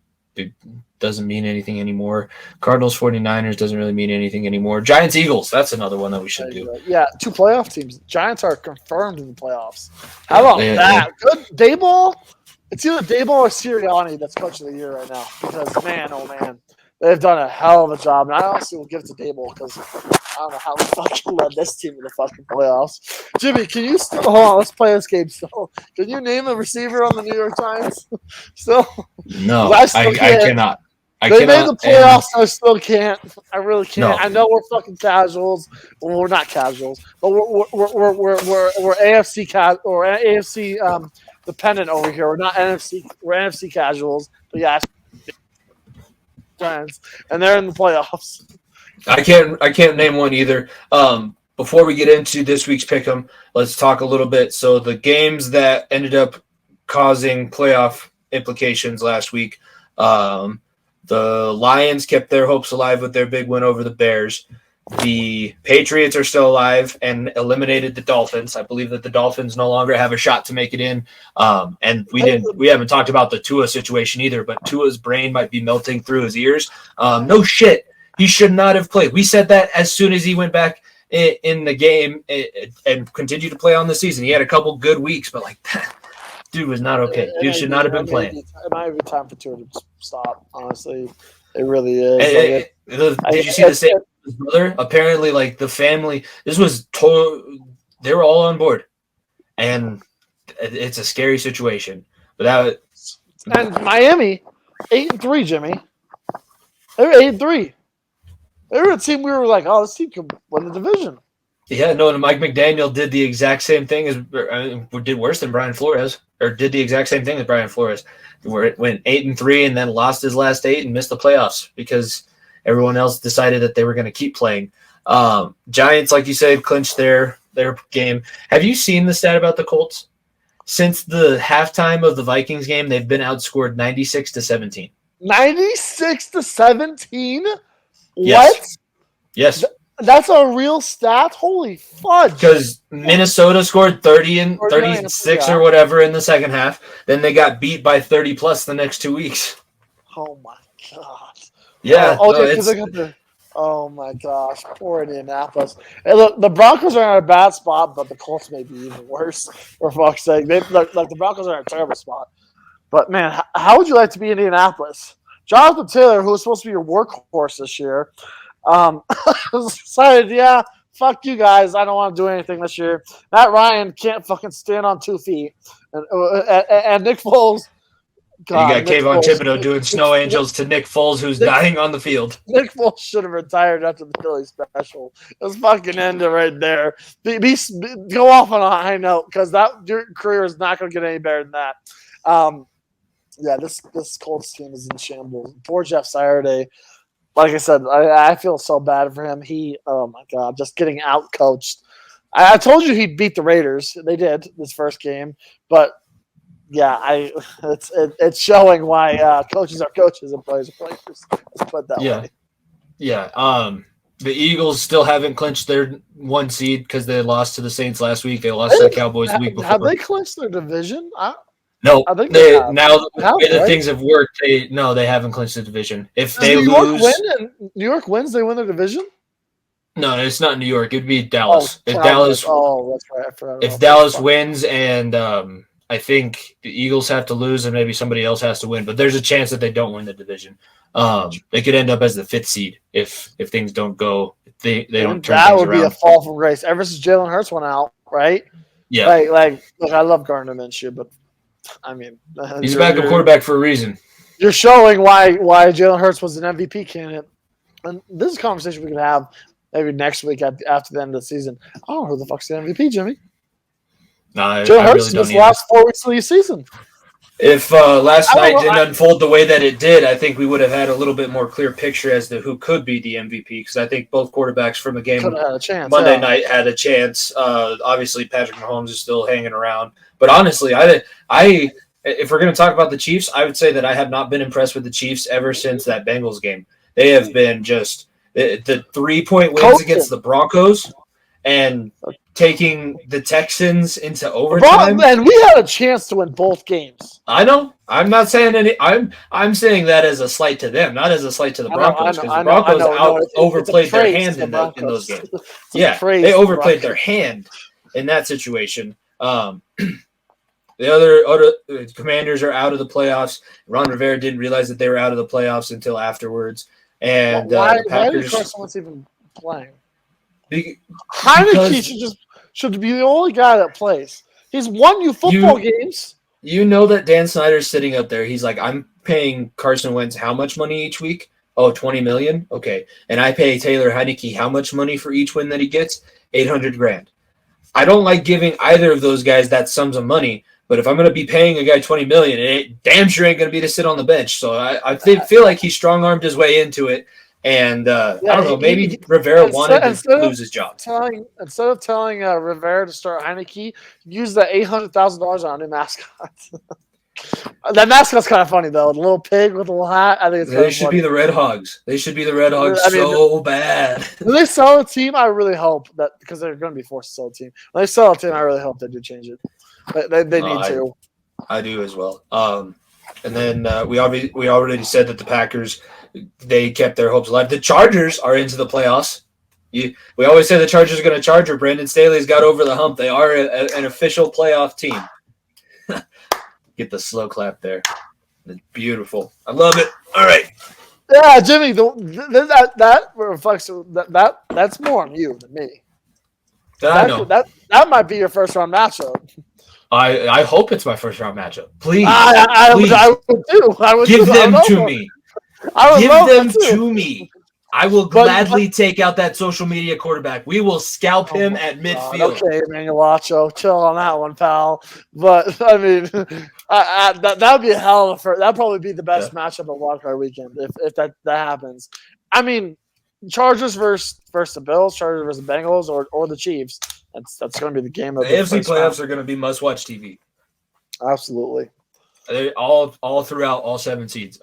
doesn't mean anything anymore. Cardinals, 49ers doesn't really mean anything anymore. Giants, Eagles, that's another one that we should do. Yeah, 2 playoff teams. Giants are confirmed in the playoffs. How about that? Good. Daboll – it's either Daboll or Sirianni that's coach of the year right now, because, man, oh, man, they've done a hell of a job. And I honestly will give it to Daboll, because I don't know how the fuck you led this team to the fucking playoffs. Jimmy, can you still – hold on, let's play this game still. Can you name a receiver on the New York Giants still? No, I cannot. They made the playoffs, and I still can't. I really can't. No. I know we're fucking casuals. Well, we're not casuals, but we're AFC AFC dependent over here. We're not NFC. We're NFC casuals. But yeah, Giants, and they're in the playoffs. I can't name one either. Before we get into this week's pick'em, let's talk a little bit. So the games that ended up causing playoff implications last week. The Lions kept their hopes alive with their big win over the Bears. The Patriots are still alive and eliminated the Dolphins. I believe that the Dolphins no longer have a shot to make it in. And we haven't talked about the Tua situation either, but Tua's brain might be melting through his ears. No shit. He should not have played. We said that as soon as he went back in the game and continued to play on the season. He had a couple good weeks, but like dude was not okay. Dude should not have been playing. It might be time for Tua to stop. Honestly, it really is. Did you see the same with his brother? Apparently, like the family, this was they were all on board, and it's a scary situation. But and Miami, 8-3, Jimmy. They were 8-3. They were a team we were like, oh, this team could win the division. yeah, no, and Mike McDaniel did the exact same thing did worse than Brian Flores, or did the exact same thing as Brian Flores, where it went 8-3 and then lost his last 8 and missed the playoffs because everyone else decided that they were going to keep playing. Giants, like you said, clinched their game. Have you seen the stat about the Colts? Since the halftime of the Vikings game, they've been outscored 96-17. 96-17? Yes. What? Yes. That's a real stat? Holy fudge. Because Minnesota scored 30 and 36 or whatever in the second half. Then they got beat by 30 plus the next 2 weeks. Oh my god. Yeah. Oh my gosh. Poor Indianapolis. Hey, look, the Broncos are in a bad spot, but the Colts may be even worse. For fuck's sake. The Broncos are in a terrible spot. But man, how would you like to be in Indianapolis? Jonathan Taylor, who was supposed to be your workhorse this year, decided, yeah, fuck you guys. I don't want to do anything this year. Matt Ryan can't fucking stand on 2 feet. And Nick Foles. God, you got Kayvon Thibodeau doing snow angels to Nick Foles, who's dying on the field. Nick Foles should have retired after the Philly special. Let's fucking end it right there. Go off on a high note because your career is not going to get any better than that. Yeah, this Colts team is in shambles. Poor Jeff Saturday. Like I said, I feel so bad for him. Oh my god, just getting out coached. I told you he'd beat the Raiders. They did this first game, but yeah, it's showing why coaches are coaches and players are players. Let's put it that way. Yeah. The Eagles still haven't clinched their 1 seed because they lost to the Saints last week. They lost to the Cowboys the week before. Have they clinched their division? No, I think now the way that things have worked, they haven't clinched the division. If they lose, New York wins, they win their division. No, it's not New York. It'd be Dallas. That's right. If Dallas wins, and I think the Eagles have to lose, and maybe somebody else has to win, but there's a chance that they don't win the division. They could end up as the 5th seed if things don't go. They don't turn that things would around. Be a fall from grace. Ever since Jalen Hurts went out, right? Yeah. Look, I love Gardner Minshew, but I mean, he's a backup quarterback for a reason. You're showing why Jalen Hurts was an MVP candidate, and this is a conversation we can have maybe next week after the end of the season. I don't know who the fuck's the MVP, Jimmy. Jalen Hurts really don't. Last 4 weeks of the season. If last night didn't unfold the way that it did, I think we would have had a little bit more clear picture as to who could be the MVP. Because I think both quarterbacks from the game Monday night had a chance. Obviously, Patrick Mahomes is still hanging around. But honestly, if we're going to talk about the Chiefs, I would say that I have not been impressed with the Chiefs ever since that Bengals game. They have been just the 3-point wins against the Broncos and taking the Texans into overtime. And we had a chance to win both games. I know. I'm not saying any. I'm saying that as a slight to them, not as a slight to the Broncos, because the Broncos overplayed their hand in those games. Yeah, they overplayed their hand in that situation. The other Commanders are out of the playoffs. Ron Rivera didn't realize that they were out of the playoffs until afterwards. And why the Packers, did Carson Wentz even playing? Heineke should be the only guy that plays. He's won you football games. You know that Dan Snyder's sitting up there. He's like, I'm paying Carson Wentz how much money each week? Oh, $20 million? Okay. And I pay Taylor Heineke how much money for each win that he gets? $800,000. I don't like giving either of those guys that sums of money, but if I'm going to be paying a guy $20 million, it damn sure ain't going to be to sit on the bench. So I feel like he strong-armed his way into it. And I don't know, maybe Rivera wanted to lose his job. Instead of telling Rivera to start Heineke, use the $800,000 on a new mascot. That mascot's kind of funny though. The little pig with a little hat. I think they should be the Red Hogs. They should be the Red Hogs so bad. When they sell a team, I really hope that because they're going to be forced to sell a team. When they sell a team, I really hope they do change it. They need to. I do as well. And then we already said that the Packers, they kept their hopes alive. The Chargers are into the playoffs. We always say the Chargers are going to charge her. Brandon Staley's got over the hump. They are an official playoff team. Get the slow clap there. It's beautiful. I love it. All right. Yeah, Jimmy, that reflects that's more on you than me. I know. That might be your first round matchup. I hope it's my first round matchup. Please. I would too. Give them to me. Give them to me. me. I will gladly take out that social media quarterback. We will scalp him at midfield. Okay, Emmanuel Lacho, chill on that one, pal. But I mean, that would be a hell of a. That'd probably be the best matchup of wildcard weekend if that happens. I mean, Chargers versus the Bills, Chargers versus the Bengals, or the Chiefs. That's going to be the game of the AFC playoffs are going to be must-watch TV. Absolutely. All throughout all 7 seeds.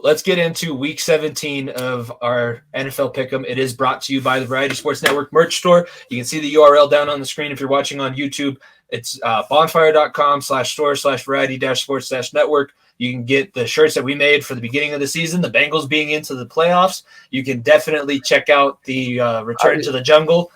Let's get into week 17 of our NFL Pick'em. It is brought to you by the Variety Sports Network merch store. You can see the URL down on the screen if you're watching on YouTube. It's bonfire.com/store/variety-sports-network. You can get the shirts that we made for the beginning of the season, the Bengals being into the playoffs. You can definitely check out the Return to the Jungle.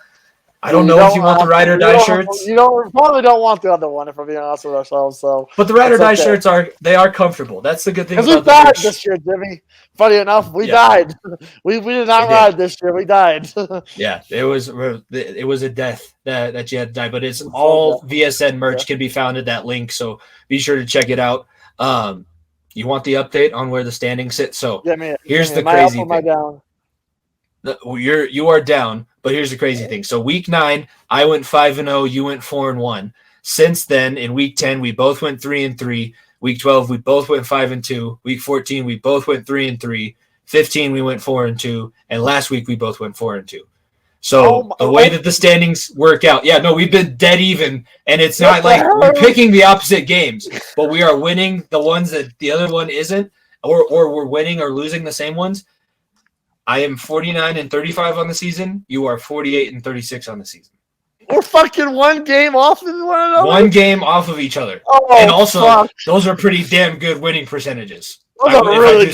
I don't know if you want the Ride or Die shirts. You probably don't want the other one if we're being honest with ourselves. So, but the Ride or Die shirts are comfortable. That's the good thing. Because we died this year, Jimmy. Funny enough, we died. We did not ride this year. We died. Yeah, it was a death that you had to die. But it's all VSN merch can be found at that link. So be sure to check it out. You want the update on where the standings sit? So here's the crazy thing. Am I down? You are down, but here's the crazy thing. So week 9, I went 5-0, you went 4-1. Since then, in week 10, we both went 3-3. Week 12, we both went 5-2. Week 14, we both went 3-3. 15, we went 4-2, and last week we both went 4-2. So the way that the standings work out, we've been dead even, and it's not like we're picking the opposite games, but we are winning the ones that the other one isn't, or we're winning or losing the same ones. I am 49-35 on the season. You are 48-36 on the season. We're fucking one game off of one another. One game off of each other, and also those are pretty damn good winning percentages. We've done really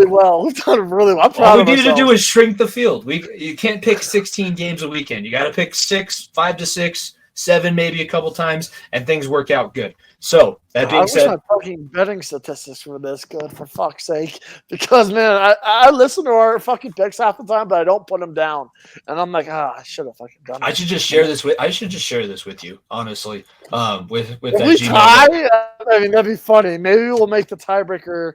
well. We've done really well. All we needed to do is shrink the field. You can't pick 16 games a weekend. You got to pick 6, 5 to 6, 7 maybe a couple times, and things work out good. So that being said, I wish my fucking betting statistics were this good, for fuck's sake. Because man, I listen to our fucking picks half the time, but I don't put them down, and I'm like, I should have fucking done it. I should just share this with you, honestly. With if we tie, I mean, that'd be funny. Maybe we'll make the tiebreaker.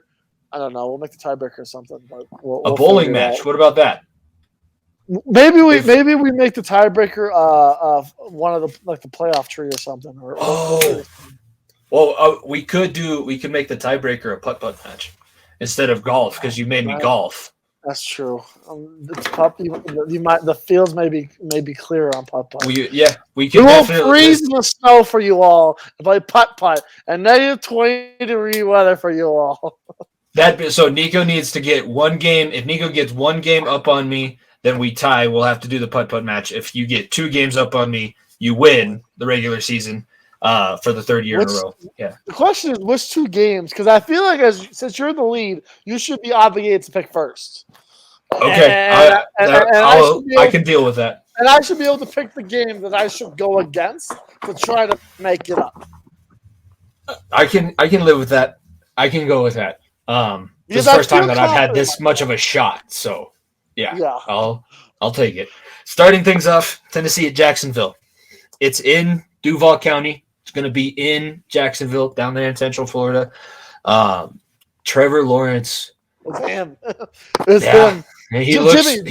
I don't know. We'll make the tiebreaker or something. But we'll bowling match. What about that? Maybe we make the tiebreaker one of the the playoff tree or something. Well, we could make the tiebreaker a putt-putt match instead of golf because you made me golf. That's true. The fields may be clearer on putt-putt. We will freeze in the snow for you all and play putt-putt and negative 20-degree weather for you all. So Nico needs to get one game. If Nico gets one game up on me, then we tie. We'll have to do the putt-putt match. If you get 2 games up on me, you win the regular season. For the 3rd year in a row. Yeah. The question is, which 2 games? Because I feel like since you're in the lead, you should be obligated to pick first. Okay. I can deal with that. And I should be able to pick the game that I should go against to try to make it up. I can live with that. I can go with that. This is the first time that I've had this much of a shot. So yeah. I'll take it. Starting things off, Tennessee at Jacksonville. It's in Duval County. It's going to be in Jacksonville, down there in Central Florida. Trevor Lawrence. It's him. It's him. He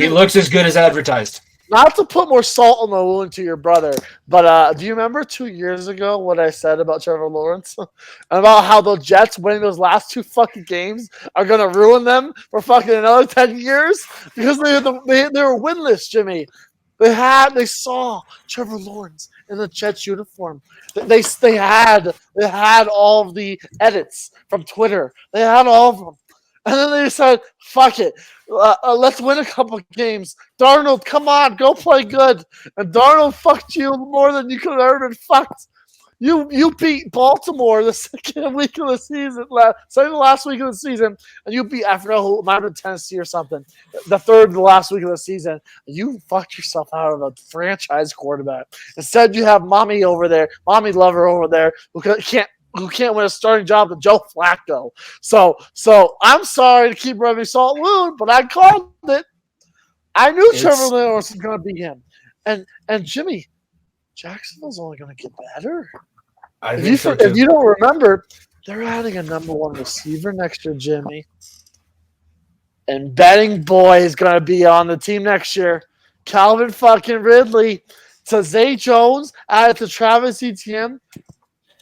looks as good as advertised. Not to put more salt on the wound to your brother, but do you remember 2 years ago what I said about Trevor Lawrence? About how the Jets winning those last 2 fucking games are going to ruin them for fucking another 10 years? Because they were winless, Jimmy. They saw Trevor Lawrence in the Jets uniform. They had all of the edits from Twitter. They had all of them. And then they decided, fuck it. Let's win a couple of games. Darnold, come on, go play good. And Darnold fucked you more than you could have ever been fucked. You beat Baltimore the second week of the season, second to last week of the season, and you beat I forgot who might have been Tennessee or something, the third to last week of the season. You fucked yourself out of a franchise quarterback. Instead, you have mommy lover over there who can't win a starting job with Joe Flacco. So I'm sorry to keep rubbing salt in the wound, but I called it. I knew Trevor Lawrence was going to be him, and Jimmy. Jacksonville's only going to get better. If you don't remember, they're adding a number one receiver next year, Jimmy. And betting boy is going to be on the team next year. Calvin fucking Ridley to Zay Jones, added to Travis Etienne.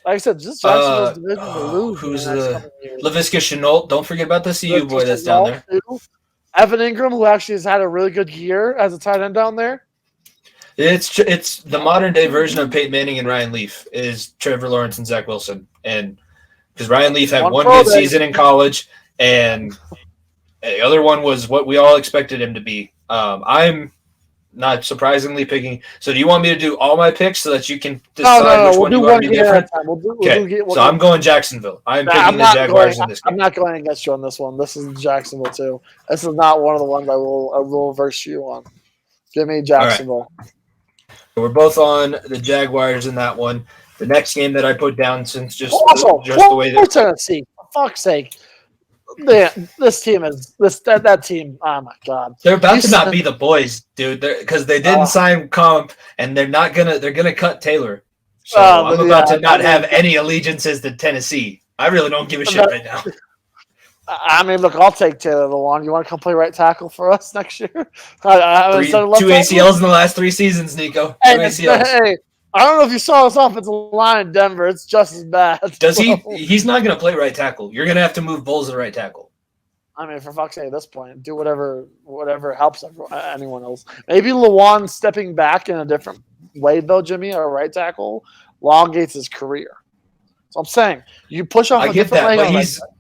Like I said, just Jacksonville's division to lose. Who's the Laviska Shenault? Don't forget about the CU boy that's down there. Too. Evan Ingram, who actually has had a really good year as a tight end down there. It's the modern day version of Peyton Manning and Ryan Leaf is Trevor Lawrence and Zach Wilson, and because Ryan Leaf had one good season in college, and the other one was what we all expected him to be. I'm not surprisingly picking. So do you want me to do all my picks so that you can decide which one you want to be different? So I'm going Jacksonville. I'm picking the Jaguars in this game. I'm not going against you on this one. This is Jacksonville too. This is not one of the ones I will reverse you on. Give me Jacksonville. Right. We're both on the Jaguars in that one. The next game that I put down, since just the way that Tennessee, for fuck's sake, this team is that team. Oh my god, they're about to not be the boys, dude, because they didn't sign Comp, and they're gonna cut Taylor. So I'm about to not have any allegiances to Tennessee. I really don't give a shit right now. I mean, look, I'll take Taylor Lewan. You want to come play right tackle for us next year? Two ACLs in the last 3 seasons, Nico. Hey, I don't know if you saw this offensive line in Denver. It's just as bad. Does he? He's not going to play right tackle. You're going to have to move Bowles to right tackle. I mean, for fuck's sake, at this point, do whatever helps anyone else. Maybe Lewan stepping back in a different way, though, Jimmy, or right tackle, elongates his career. So I'm saying, you push off a different leg on right tackle.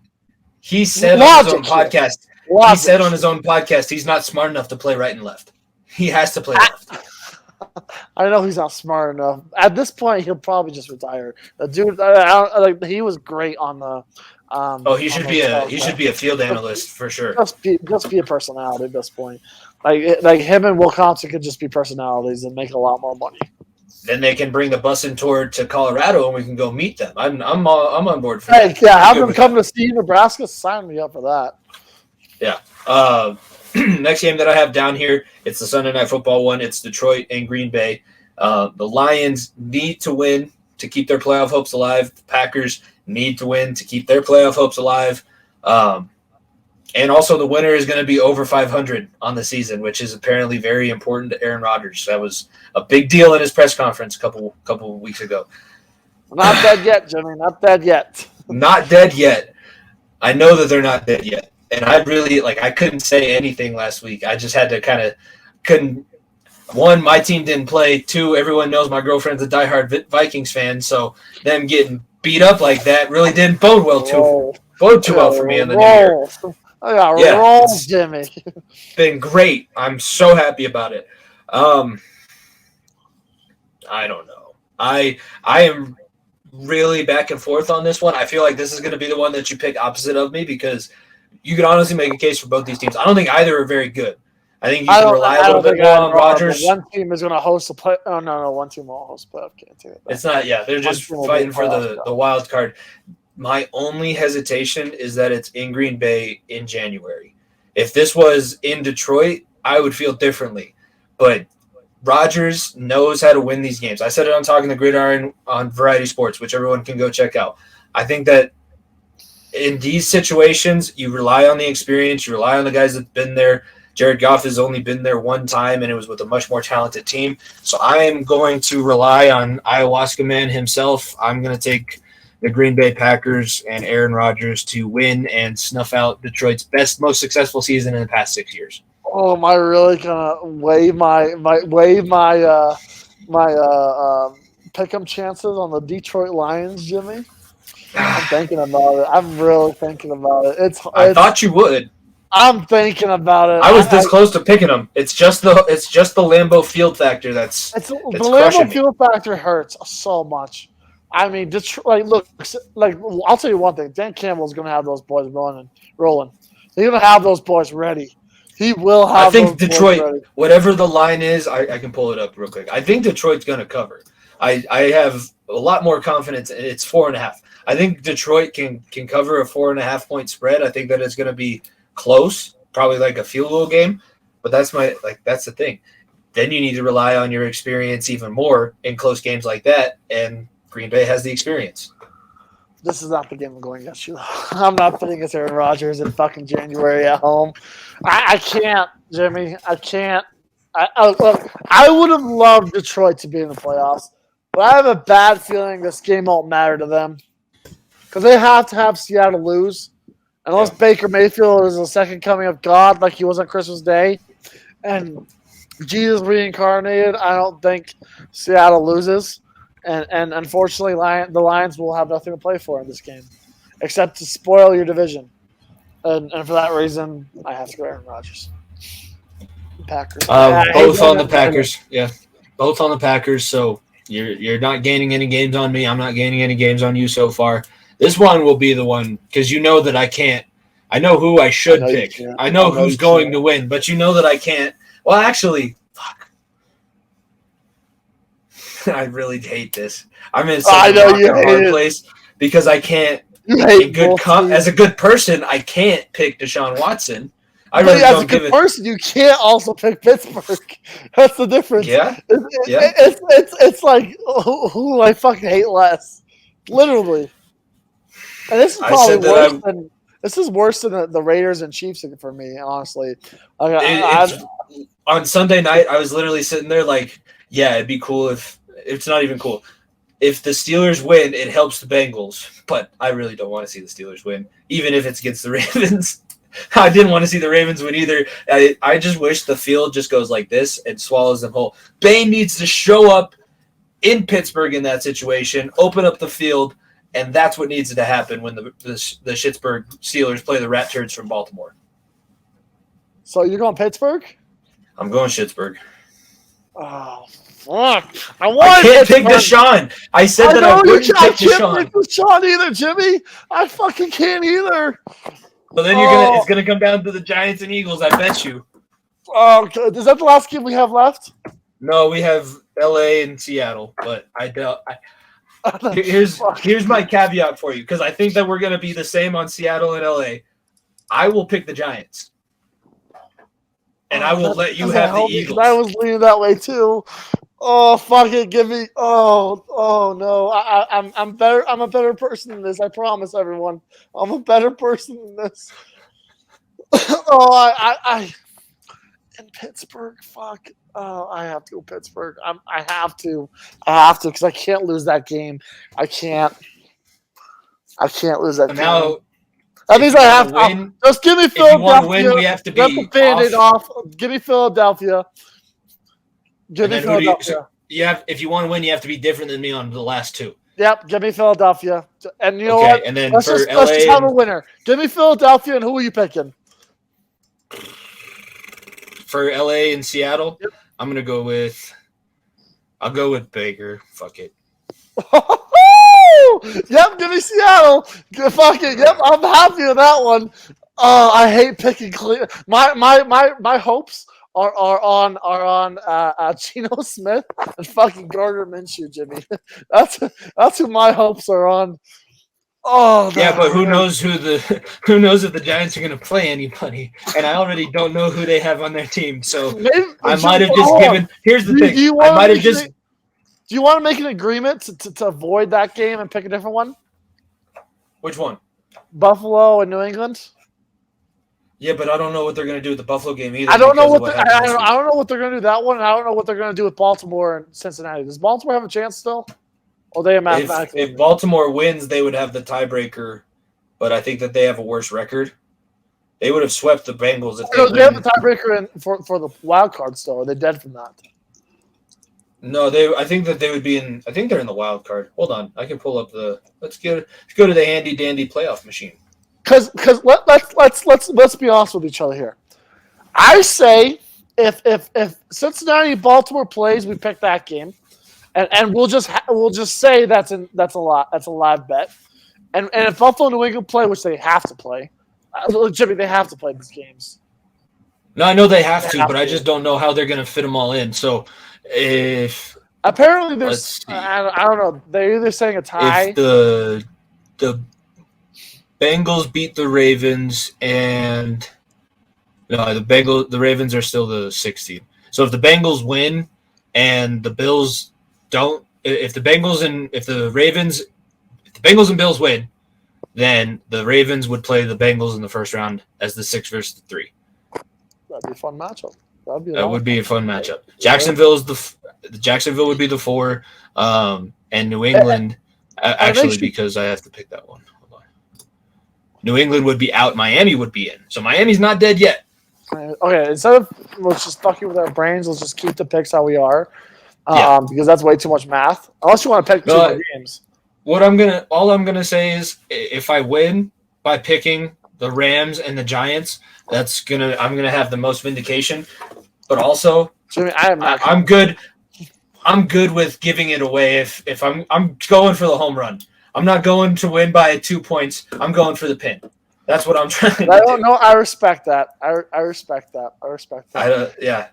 He said on his own podcast. He said on his own podcast he's not smart enough to play right and left. He has to play left. I know he's not smart enough. At this point, he'll probably just retire. The dude, he was great on the. He should be a field analyst for sure. Just be a personality at this point. Like him and Will Thompson could just be personalities and make a lot more money. Then they can bring the busing tour to Colorado and we can go meet them. I'm on board for that. Yeah, have them come to see Nebraska. Sign me up for that. Yeah. Next game that I have down here, it's the Sunday Night Football one. It's Detroit and Green Bay. The Lions need to win to keep their playoff hopes alive. The Packers need to win to keep their playoff hopes alive. And also the winner is going to be over 500 on the season, which is apparently very important to Aaron Rodgers. That was a big deal in his press conference a couple of weeks ago. Not dead yet, Jimmy. Not dead yet. Not dead yet. I know that they're not dead yet. And I really, I couldn't say anything last week. I just had to couldn't. One, my team didn't play. Two, everyone knows my girlfriend's a diehard Vikings fan. So them getting beat up like that really didn't bode too well for me in the new year. Roll, Jimmy. Been great. I'm so happy about it. I don't know. I am really back and forth on this one. I feel like this is going to be the one that you pick opposite of me because you could honestly make a case for both these teams. I don't think either are very good. I think you can rely a little bit more on Rodgers. One team is going to host a play. Oh, no. One team won't host a playoff. Can't do it. It's not, they're just fighting for the wild card. My only hesitation is that it's in Green Bay in January. If this was in Detroit, I would feel differently. But Rodgers knows how to win these games. I said it on Talking the Gridiron on Variety Sports, which everyone can go check out. I think that in these situations, you rely on the experience. You rely on the guys that've been there. Jared Goff has only been there one time, and it was with a much more talented team. So I am going to rely on Ayahuasca Man himself. I'm going to take the Green Bay Packers and Aaron Rodgers to win and snuff out Detroit's best, most successful season in the past 6 years. Oh, am I really gonna waive my pick'em chances on the Detroit Lions, Jimmy? I'm thinking about it. I'm really thinking about it. I thought you would. I'm thinking about it. I was this close to picking them. It's just the Lambeau Field factor that's the crushing Lambeau me. Field factor hurts so much. I mean, Detroit. Like, look, like I'll tell you one thing: Dan Campbell's going to have those boys rolling. He's going to have those boys ready. He will have. I think those Detroit, boys ready. whatever the line is, I can pull it up real quick. I think Detroit's going to cover. I have a lot more confidence. It's 4.5. I think Detroit can cover a 4.5 point spread. I think that it's going to be close, probably like a field goal game. But that's the thing. Then you need to rely on your experience even more in close games like that, and Green Bay has the experience. This is not the game I'm going against you. I'm not putting against Aaron Rodgers in fucking January at home. I can't, Jimmy. I can't. Look, I would have loved Detroit to be in the playoffs, but I have a bad feeling this game won't matter to them because they have to have Seattle lose. Unless Baker Mayfield is the second coming of God like he was on Christmas Day and Jesus reincarnated, I don't think Seattle loses. And unfortunately, the Lions will have nothing to play for in this game except to spoil your division. And for that reason, I have to go Aaron Rodgers. Packers. Both on the Packers. Yeah, both on the Packers. So you're not gaining any games on me. I'm not gaining any games on you so far. This one will be the one because you know that I can't. I know who I should pick. I know who's going to win, but you know that I can't. Well, actually, fuck. I really hate this. I'm in such a hard place because I can't. As a good person, I can't pick Deshaun Watson. As a good person, you can't also pick Pittsburgh. That's the difference. Yeah, It's like who I fucking hate less, literally. And this is probably worse than this is worse than the Raiders and Chiefs for me, honestly. On Sunday night, I was literally sitting there like, yeah, it'd be cool if it's not even cool. If the Steelers win, it helps the Bengals, but I really don't want to see the Steelers win, even if it's against the Ravens. I didn't want to see the Ravens win either. I just wish the field just goes like this and swallows them whole. Bane needs to show up in Pittsburgh in that situation, open up the field, and that's what needs to happen when the Pittsburgh Steelers play the Rat Turds from Baltimore. So you're going Pittsburgh? I'm going Pittsburgh. Oh, fuck. I can't pick Deshaun. I said that I wouldn't pick Deshaun. I can't pick Deshaun either, Jimmy. I fucking can't either. Well, then it's gonna come down to the Giants and Eagles, I bet you. Oh, is that the last game we have left? No, we have LA and Seattle, but I doubt. Here's my caveat for you because I think that we're gonna be the same on Seattle and LA. I will pick the Giants, and I will let you have the Eagles. I was leaning that way too. Oh, fuck it, give me. Oh no, I'm better. I'm a better person than this. I promise everyone, I'm a better person than this. I in Pittsburgh. Fuck. Oh, I have to go Pittsburgh. I have to because I can't lose that game. I can't lose that game. Now, that means I have to win. Just give me Philadelphia. If you want to win, we have to be Let the Band-Aid off. Give me Philadelphia. Give me Philadelphia. If you want to win, you have to be different than me on the last two. Yep, give me Philadelphia. And you know what? And then let's just have a winner. Give me Philadelphia, and who are you picking? For LA and Seattle, yep. I'll go with Baker. Fuck it. Yep, give me Seattle. Fuck it. Yep, I'm happy with that one. Oh, I hate picking Cleveland. My hopes are on Geno Smith and fucking Gardner Minshew, Jimmy. That's who my hopes are on. Oh yeah, but who knows if the Giants are going to play anybody? And I already don't know who they have on their team, so I might have just given. Here's the thing: I might have just. Do you want to make an agreement to avoid that game and pick a different one? Which one? Buffalo and New England. Yeah, but I don't know what they're going to do with the Buffalo game either. I don't know I don't know what they're going to do that one, and I don't know what they're going to do with Baltimore and Cincinnati. Does Baltimore have a chance still? Or they have if Baltimore wins, they would have the tiebreaker, but I think that they have a worse record. They would have swept the Bengals if they have the tiebreaker for the wild card still. Are they dead from that? No, I think that they would be in. I think they're in the wild card. Hold on, I can pull up the. Let's go to the handy dandy playoff machine. Because let's be honest with each other here. I say if Cincinnati Baltimore plays, we pick that game, and we'll just say that's a live bet. And if Buffalo and New England play, which they have to play, legitimately they have to play these games. No, I know they have to, but I just don't know how they're going to fit them all in. So if apparently there's, I don't know, they're either saying a tie. If the Bengals beat the Ravens and the Ravens are still the 16th. So if the Bengals win and the Bills don't, if the Bengals and Bills win, then the Ravens would play the Bengals in the first round as the 6 versus the 3. That'd be a fun matchup. That would be a fun matchup. Jacksonville would be the 4, and New England actually because I have to pick that one. Hold on. New England would be out. Miami would be in. So Miami's not dead yet. Okay, instead of let's just fucking with our brains, let's just keep the picks how we are, because that's way too much math. Unless you want to pick two more games. All I'm gonna say is if I win by picking the Rams and the Giants, I'm gonna have the most vindication. But also, Jimmy, I'm good. I'm good with giving it away if I'm going for the home run. I'm not going to win by 2 points. I'm going for the pin. That's what I'm trying to do. No, I respect that. I respect that.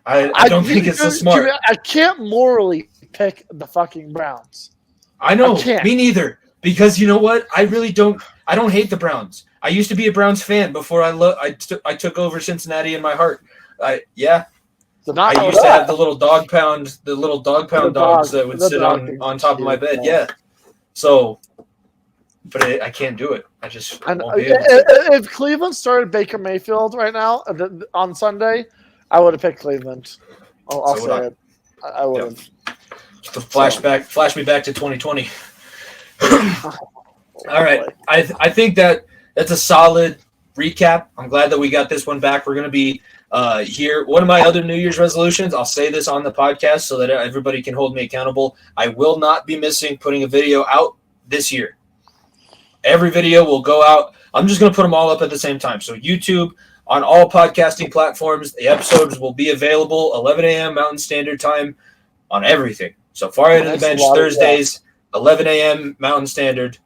I don't think it's so smart. Jimmy, I can't morally pick the fucking Browns. I know. Me neither. Because you know what? I don't hate the Browns. I used to be a Browns fan before I took over Cincinnati in my heart. I used to have the little dog pound dogs that would sit on top of my bed. Yeah. So, but I can't do it. I just won't be able to. If Cleveland started Baker Mayfield right now on Sunday, I would have picked Cleveland. I'll say it. I would have. Flash me back to 2020. All right. I think that's a solid recap. I'm glad that we got this one back. We're going to be here. One of my other New Year's resolutions, I'll say this on the podcast so that everybody can hold me accountable. I will not be missing putting a video out this year. Every video will go out. I'm just going to put them all up at the same time. So YouTube, on all podcasting platforms, the episodes will be available 11 a.m. Mountain Standard Time on everything. So Far End of the Bench, Thursdays, 11 a.m. Mountain Standard.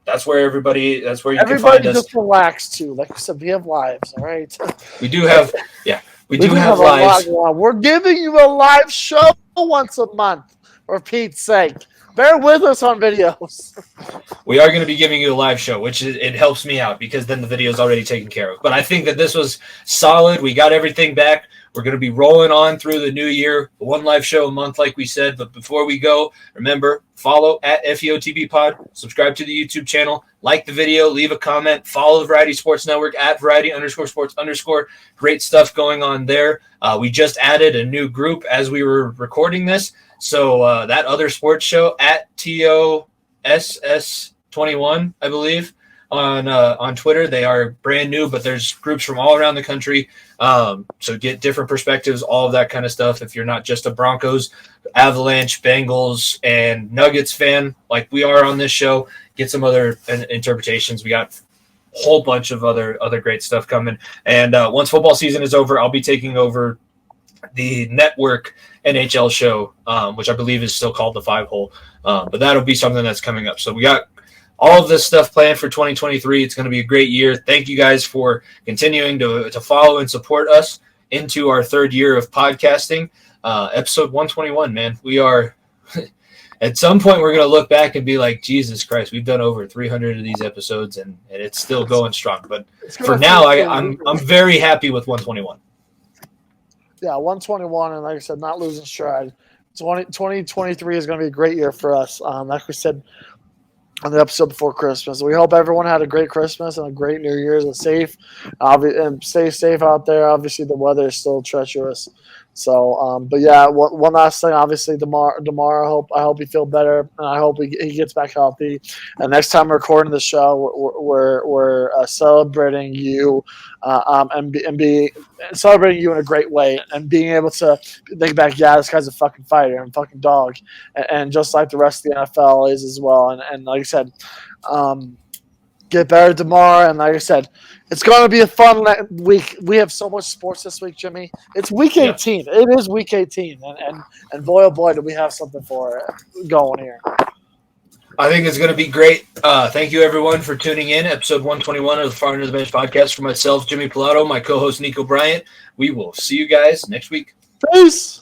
That's where you can find us. Everybody just relax too. Like I said, we have lives, all right? We do have lives. We're giving you a live show once a month, for Pete's sake. Bear with us on videos. We are going to be giving you a live show, which it helps me out because then the video is already taken care of. But I think that this was solid. We got everything back. We're going to be rolling on through the new year, one live show a month, like we said. But before we go, remember, follow at FEOTB Pod, subscribe to the YouTube channel, like the video, leave a comment, follow the Variety Sports Network at Variety_Sports_. Great stuff going on there. We just added a new group as we were recording this. So that other sports show at TOSS21, I believe, on Twitter. They are brand new, but there's groups from all around the country. So get different perspectives, all of that kind of stuff. If you're not just a Broncos, Avalanche, Bengals, and Nuggets fan like we are on this show, get some other interpretations. We got a whole bunch of other great stuff coming. And once football season is over, I'll be taking over the network NHL show, which I believe is still called the 5-Hole. But that'll be something that's coming up. So we got all of this stuff planned for 2023. It's going to be a great year. Thank you guys for continuing to follow and support us into our third year of podcasting. Episode 121, man. We are at some point we're going to look back and be like, Jesus Christ, we've done over 300 of these episodes and it's still going strong. But for now, I'm very happy with 121. Yeah, 121, and like I said, not losing stride. 2023 is going to be a great year for us. Like we said on the episode before Christmas, we hope everyone had a great Christmas and a great New Year's and stay safe out there. Obviously, the weather is still treacherous. So, but yeah, one last thing. Obviously, Damar, I hope he feel better, and I hope he gets back healthy. And next time we're recording the show, we're celebrating you, and be celebrating you in a great way, and being able to think back, yeah, this guy's a fucking fighter and fucking dog, and just like the rest of the NFL is as well. And like I said, get better tomorrow. And like I said, it's going to be a fun week. We have so much sports this week, Jimmy. It's week 18. Yeah. It is week 18. And boy, oh boy, do we have something for it going here. I think it's going to be great. Thank you, everyone, for tuning in. Episode 121 of the Far End of the Bench podcast. For myself, Jimmy Pilato, my co-host, Nico Bryant. We will see you guys next week. Peace.